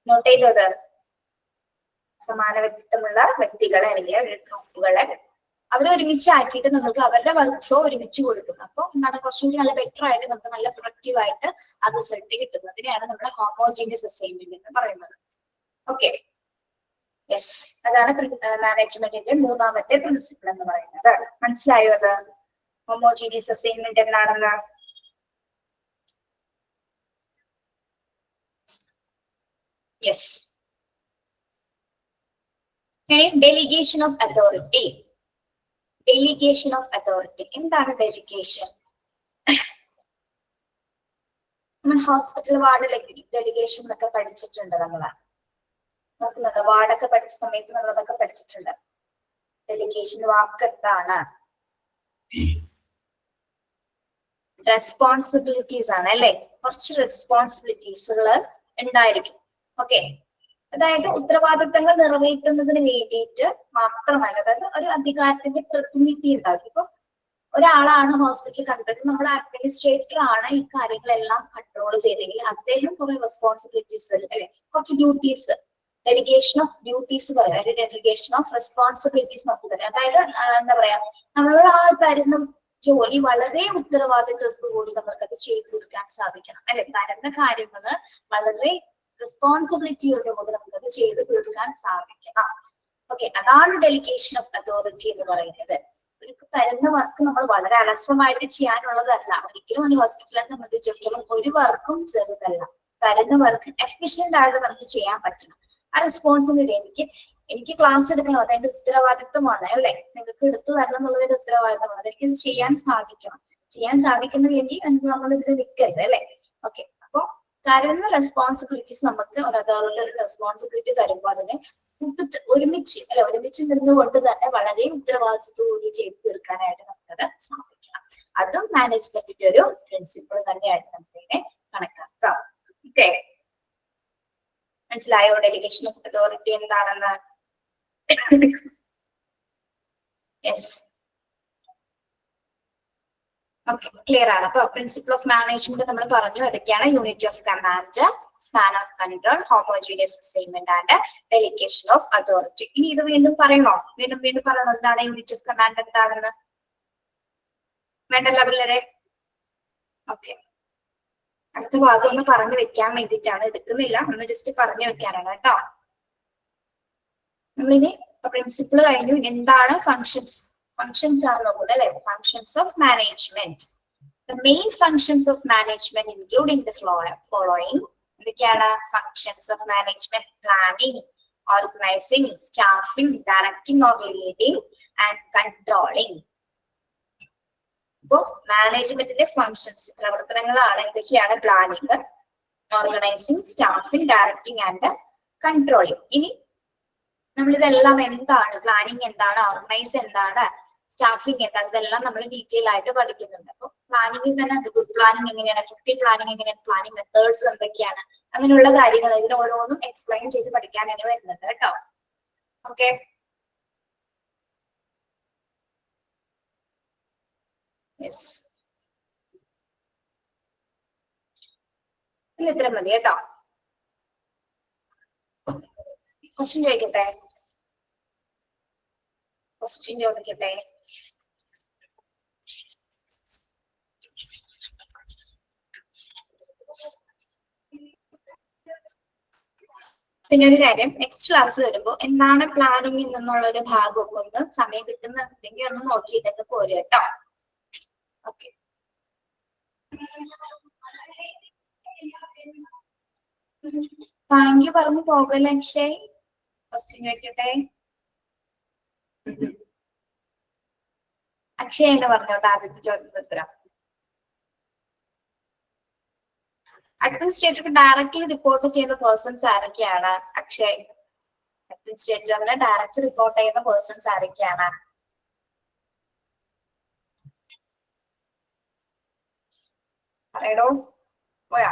നോട്ട് ചെയ്തത് സമാന വ്യക്തിത്വമുള്ള വ്യക്തികളെ അല്ലെങ്കിൽ ഗ്രൂപ്പുകളെ അവരെ ഒരുമിച്ച് ആക്കിയിട്ട് നമുക്ക് അവരുടെ വർക്ക് ഫ്ലോ ഒരുമിച്ച് കൊടുക്കുന്നു. അപ്പൊ എന്താണ് കുറച്ചുകൂടി നല്ല ബെറ്റർ ആയിട്ട് നമുക്ക് നല്ല പ്രൊഡക്റ്റീവ് ആയിട്ട് ആ റിസൾട്ട് കിട്ടുന്നതിനെയാണ് നമ്മൾ ഹോമോജീനിയസ് അസൈൻമെന്റ് എന്ന് പറയുന്നത്. ഓക്കെ, യെസ്, അതാണ് മാനേജ്മെന്റിന്റെ മൂന്നാമത്തെ പ്രിൻസിപ്പിൾ എന്ന് പറയുന്നത്. മനസ്സിലായോ അത് ഹോമോജീനിയസ് അസൈൻമെന്റ് എന്താണെന്ന്? Yes, delegation of authority. Delegation of authority എന്താണ് ഡെലിഗേഷൻ? നമ്മൾ ഹോസ്പിറ്റൽ വാർഡ് ഡെലിഗേഷൻ എന്നൊക്കെ പഠിച്ചിട്ടുണ്ട്. നോക്കുന്നുണ്ട് വാർഡൊക്കെ പഠിച്ച സമയത്ത് നമ്മളതൊക്കെ പഠിച്ചിട്ടുണ്ട്. ഡെലിഗേഷൻ വാക്ക് എന്താണ്? റെസ്പോൺസിബിലിറ്റീസ് ആണ് അല്ലെ. കുറച്ച് റെസ്പോൺസിബിലിറ്റീസുകൾ ഉണ്ടായിരിക്കും. ഓക്കെ, അതായത് ഉത്തരവാദിത്തങ്ങൾ നിറവേറ്റുന്നതിന് വേണ്ടിയിട്ട് മാത്രമാണ്, അതായത് ഒരു അധികാരത്തിന്റെ പ്രതിനിധി ഉണ്ടാകും. ഇപ്പൊ ഒരാളാണ് ഹോസ്പിറ്റൽ കണ്ടിട്ട് നമ്മൾ അഡ്മിനിസ്ട്രേറ്റർ ആണ് ഈ കാര്യങ്ങളെല്ലാം കൺട്രോൾ ചെയ്തെങ്കിൽ അദ്ദേഹം കുറെ റെസ്പോൺസിബിലിറ്റീസ് അല്ലെ, കുറച്ച് ഡ്യൂട്ടീസ്, ഡെലിഗേഷൻ ഓഫ് ഡ്യൂട്ടീസ് പറയാം, അല്ലെങ്കിൽ ഡെലിഗേഷൻ ഓഫ് റെസ്പോൺസിബിലിറ്റീസ് നമുക്ക് പറയാം. അതായത് എന്താ പറയാ, നമ്മളൊരാൾ തരുന്ന ജോലി വളരെ ഉത്തരവാദിത്വത്തോടുകൂടി നമുക്കത് ചെയ്തു തീർക്കാൻ സാധിക്കണം അല്ലെ. തരുന്ന കാര്യങ്ങള് വളരെ റെസ്പോൺസിബിലിറ്റിയോടുകൂടി നമുക്കത് ചെയ്ത് തീർക്കാൻ സാധിക്കണം. ഓക്കെ, അതാണ് ഡെലിഗേഷൻ ഓഫ് അതോറിറ്റി എന്ന് പറയുന്നത്. ഒരു തരുന്ന വർക്ക് നമ്മൾ വളരെ അലസമായിട്ട് ചെയ്യാനുള്ളതല്ല. ഒരിക്കലും ഒരു ഹോസ്പിറ്റലിനെ സംബന്ധിച്ചിടത്തോളം ഒരു വർക്കും ചെറുതല്ല. തരുന്ന വർക്ക് എഫിഷ്യന്റ് ആയിട്ട് നമുക്ക് ചെയ്യാൻ പറ്റണം. ആ റെസ്പോൺസിബിലിറ്റി എനിക്ക് ക്ലാസ് എടുക്കണം, അതെന്റെ ഉത്തരവാദിത്വമാണ് അല്ലെ. നിങ്ങൾക്ക് എടുത്തു തരണം എന്നുള്ളതിന്റെ ഉത്തരവാദിത്വമാണ്. അതെനിക്ക് ചെയ്യാൻ സാധിക്കണം. ചെയ്യാൻ സാധിക്കുന്നില്ലെങ്കിൽ നമ്മൾ ഇതിന് നിൽക്കരുത് അല്ലെ. ഓക്കെ, അപ്പൊ തരുന്ന റെസ്പോൺസിബിലിറ്റീസ് നമുക്ക് ഒരു അതോറിറ്റി ഒരു റെസ്പോൺസിബിലിറ്റി തരുമ്പോൾ അതിനെ ഒരുമിച്ച് നിന്നുകൊണ്ട് തന്നെ വളരെ ഉത്തരവാദിത്വത്തോടുകൂടി ചെയ്തു തീർക്കാനായിട്ട് നമുക്കത് സാധിക്കണം. അതും മാനേജ്മെന്റിന്റെ ഒരു പ്രിൻസിപ്പിൾ തന്നെയായിട്ട് നമുക്കിതിനെ കണക്കാക്കാം. ഓക്കെ, മനസ്സിലായോ ഡെലിഗേഷൻ ഓഫ് അതോറിറ്റി എന്താണെന്ന്? യെസ്, ഓക്കെ, ക്ലിയർ ആണ്. അപ്പൊ പ്രിൻസിപ്പിൾ ഓഫ് മാനേജ്മെന്റ് നമ്മൾ പറഞ്ഞു. അതൊക്കെയാണ് unit of command, span of control, homogeneous assignment and delegation of authority. ഇനി ഇത് വീണ്ടും പറയണോ? വീണ്ടും പറയണോ എന്താണ് യൂണിറ്റ് ഓഫ് കമാൻഡ് എന്താണെന്ന്? വേണ്ടല്ലോ പിള്ളേരെ? ഓക്കെ, അടുത്ത ഭാഗം ഒന്ന് പറഞ്ഞു വെക്കാൻ വേണ്ടിയിട്ടാണ്, എടുക്കുന്നില്ല, ഒന്ന് ജസ്റ്റ് പറഞ്ഞു വെക്കാനാണ് കേട്ടോ. നമ്മളിനി പ്രിൻസിപ്പിൾ കഴിഞ്ഞു. എന്താണ് ഫങ്ഷൻസ്? ഫങ്ഷൻസ് ആണ് നോക്കുന്നത് അല്ലെ. Functions of management. The main functions of management including the following. എന്തൊക്കെയാണ് functions of management? Planning, organising, staffing, directing or leading and controlling. അപ്പോ മാനേജ്മെന്റിന്റെ ഫങ്ഷൻസ്, പ്രവർത്തനങ്ങളാണ് എന്തൊക്കെയാണ്? Planning, organising, staffing, directing and controlling. ഇനി നമ്മളിതെല്ലാം എന്താണ്, പ്ലാനിങ് എന്താണ്, ഓർഗനൈസ് എന്താണ്, staffing എന്താണ്, ഇതെല്ലാം നമ്മൾ ഡീറ്റെയിൽ ആയിട്ട് പഠിക്കുന്നുണ്ട്. അപ്പൊ പ്ലാനിങ്ങിൽ തന്നെ ഗുഡ് പ്ലാനിങ് എങ്ങനെയാണ്, എഫക്റ്റീവ് പ്ലാനിങ് എങ്ങനെയാണ്, പ്ലാനിങ് മെത്തേഡ്സ് എന്തൊക്കെയാണ്, അങ്ങനെയുള്ള കാര്യങ്ങൾ ഇതിന് ഓരോന്നും എക്സ്പ്ലെയിൻ ചെയ്ത് പഠിക്കാനാണ് വരുന്നത് കേട്ടോ. ഓക്കെ, യെസ്, ഇന്ന് ഇത്ര മതി കേട്ടോ. ക്വസ്റ്റ്യൻ ചോദിക്കട്ടെ? ക്വസ്റ്റ്യൻ ചോദിക്കട്ടെ? പിന്നെ ഒരു കാര്യം, നെക്സ്റ്റ് ക്ലാസ് വരുമ്പോൾ എന്താണ് പ്ലാനിങ്ങിൽ നിന്നുള്ള ഒരു ഭാഗമൊക്കെ ഒന്ന് സമയം കിട്ടുന്നുണ്ടെങ്കിൽ ഒന്ന് നോക്കിയിട്ടൊക്കെ പോരും കേട്ടോ. ഓക്കെ, താങ്ക് യു പറഞ്ഞു പോകല്ലേ അക്ഷയ്? ക്വസ്റ്റ്യൻ ചോദിക്കട്ടെ? അക്ഷയ് എന്ന് പറഞ്ഞോട്ടെ ആദ്യത്തെ ചോദ്യത്തിന് ഉത്തരം. അഡ്മിനിസ്ട്രേറ്റർക്ക് ഡയറക്ട്ലി റിപ്പോർട്ട് ചെയ്യുന്ന പേഴ്സൺസ് ആരൊക്കെയാണ്? അക്ഷയ് അഡ്മിനിസ്ട്രേറ്ററിന് ഡയറക്റ്റ് റിപ്പോർട്ട് ചെയ്യുന്ന പേഴ്സൺസ് ആരൊക്കെയാണ്? പറയടോ. പോയാ?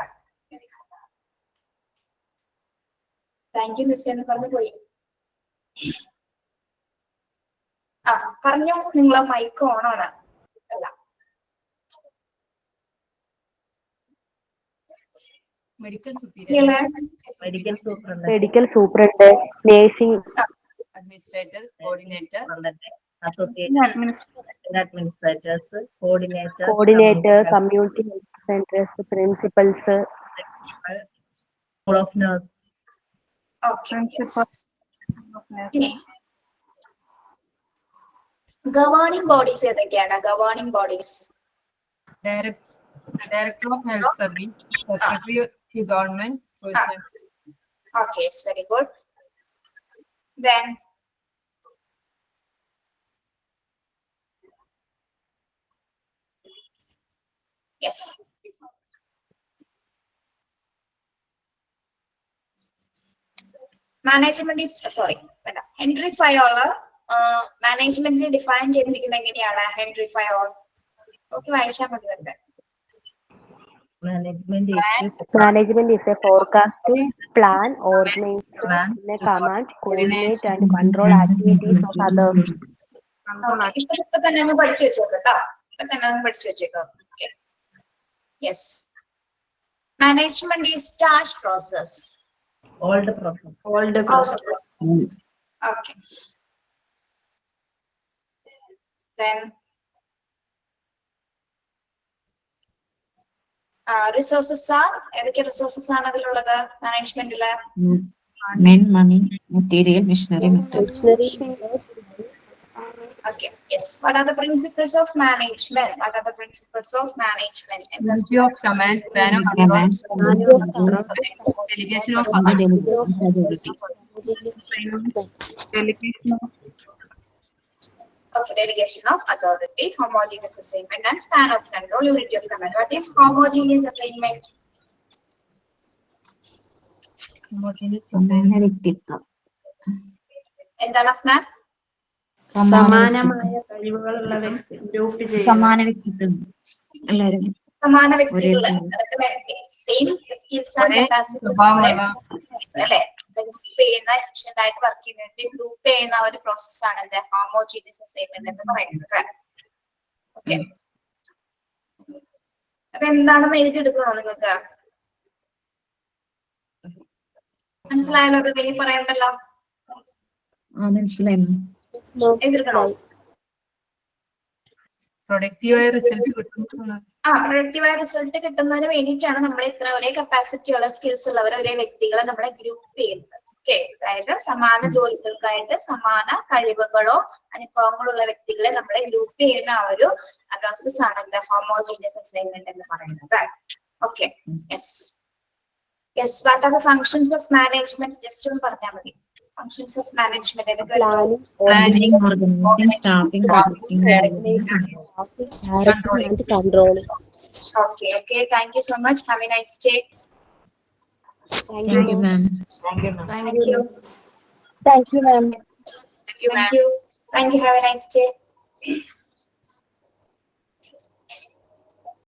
താങ്ക് യു മിസ് എന്ന് പറഞ്ഞു പോയി. ആ പറഞ്ഞോ, നിങ്ങളെ മൈക്ക് ഓൺ ആണ്. അല്ല, Medical superior. നിങ്ങളെ medical superintendent, nursing Administrator, coordinator. Associate administrators, coordinator, coordinator, community health centres, principals, school of nurse, okay. Governing bodies ഏതൊക്കെയാണ്? Governing bodies Director of Health Service, Secretary to Government person. Okay, it's very good. Then yes. Management is sorry. Henry Fayol management define ചെയ്തിരിക്കുന്നത് എങ്ങനെയാണ്? Henry Fayol. Okay, വായിച്ചാൽ മതി വെറുതെ. Management is a forecasting, plan, organization, command, coordinate and control activities of others. ഇപ്പൊ തന്നെ അങ്ങ് പഠിച്ചു വെച്ചേക്കാം കേട്ടോ. ഇപ്പൊ തന്നെ അങ്ങ് പഠിച്ചു വെച്ചേക്കാം. Okay. Yes. Management is task process. all the process. Okay. Then resources are ഏതൊക്കെ resources ആണ് അതിലുള്ളത് മാനേജ്മെന്റില്? Men, money, material, machinery, methods. Okay. Yes. What are the principles of management? What are the principles of management? Unity of command, plan of Commands, control, delegation of and the delegation ability. Okay, delegation of authority, homogeneous assignment, and span of control, unity of command. What is homogeneous assignment? സമാന വ്യക്തിത്വം. എന്താണ് അഫ്നാൻ? സമാനമായ കഴിവുകളുള്ള group ചെയ്യുക. സമാന വ്യക്തിത്വം എല്ലാവരും സമാന വ്യക്തികൾ സെയിം സ്കിൽസ് ആൻഡ് കപ്പാസിറ്റി അല്ലെ ഗ്രൂപ്പ് ചെയ്യുന്ന എഫിഷ്യന്റ് ആയിട്ട് വർക്ക് ചെയ്യുന്നതിന്റെ ഗ്രൂപ്പ് ചെയ്യുന്ന ഒരു പ്രോസസ് ആണ് എന്ത് ഹോമോജീനിയസ് അസൈൻമെന്റ് എന്ന് പറയുന്നത്. ഓക്കെ, അതെന്താണെന്ന് എഴുതിയെടുക്കണോ നിങ്ങൾക്ക്? മനസ്സിലായല്ലോ? അത് ഇനി പറയണ്ടല്ലോ. മനസ്സിലായിരുന്നു. എഴുതിയെടുക്കണോ? പ്രൊഡക്റ്റീവായ റിസൾട്ട് കിട്ടുന്നു. പ്രൊഡക്റ്റീവായ റിസൾട്ട് കിട്ടുന്നതിന് വേണ്ടിയിട്ടാണ് നമ്മൾ ഇത്ര ഒരേ കപ്പാസിറ്റി ഉള്ള സ്കിൽസ് ഉള്ളവർ ഒരേ വ്യക്തികളെ നമ്മളെ ഗ്രൂപ്പ് ചെയ്യുന്നത്. ഓക്കെ, അതായത് സമാന ജോലികൾക്കായിട്ട് സമാന കഴിവുകളോ അനുഭവങ്ങളോ ഉള്ള വ്യക്തികളെ നമ്മളെ ഗ്രൂപ്പ് ചെയ്യുന്ന ആ ഒരു പ്രോസസ് ആണ് എന്താ ഹോമോജീനിയസ് അസൈൻമെന്റ് എന്ന് പറയുന്നത്. Okay, yes yes. What are the functions of management? Just ഒന്ന് പറഞ്ഞാൽ മതി. Functions of management Planning, organizing, staffing, controlling. Okay, okay. Thank you so much. Have a nice day. Thank you, ma'am. Thank you. Thank you, ma'am. Thank you. Thank you. Have a nice day.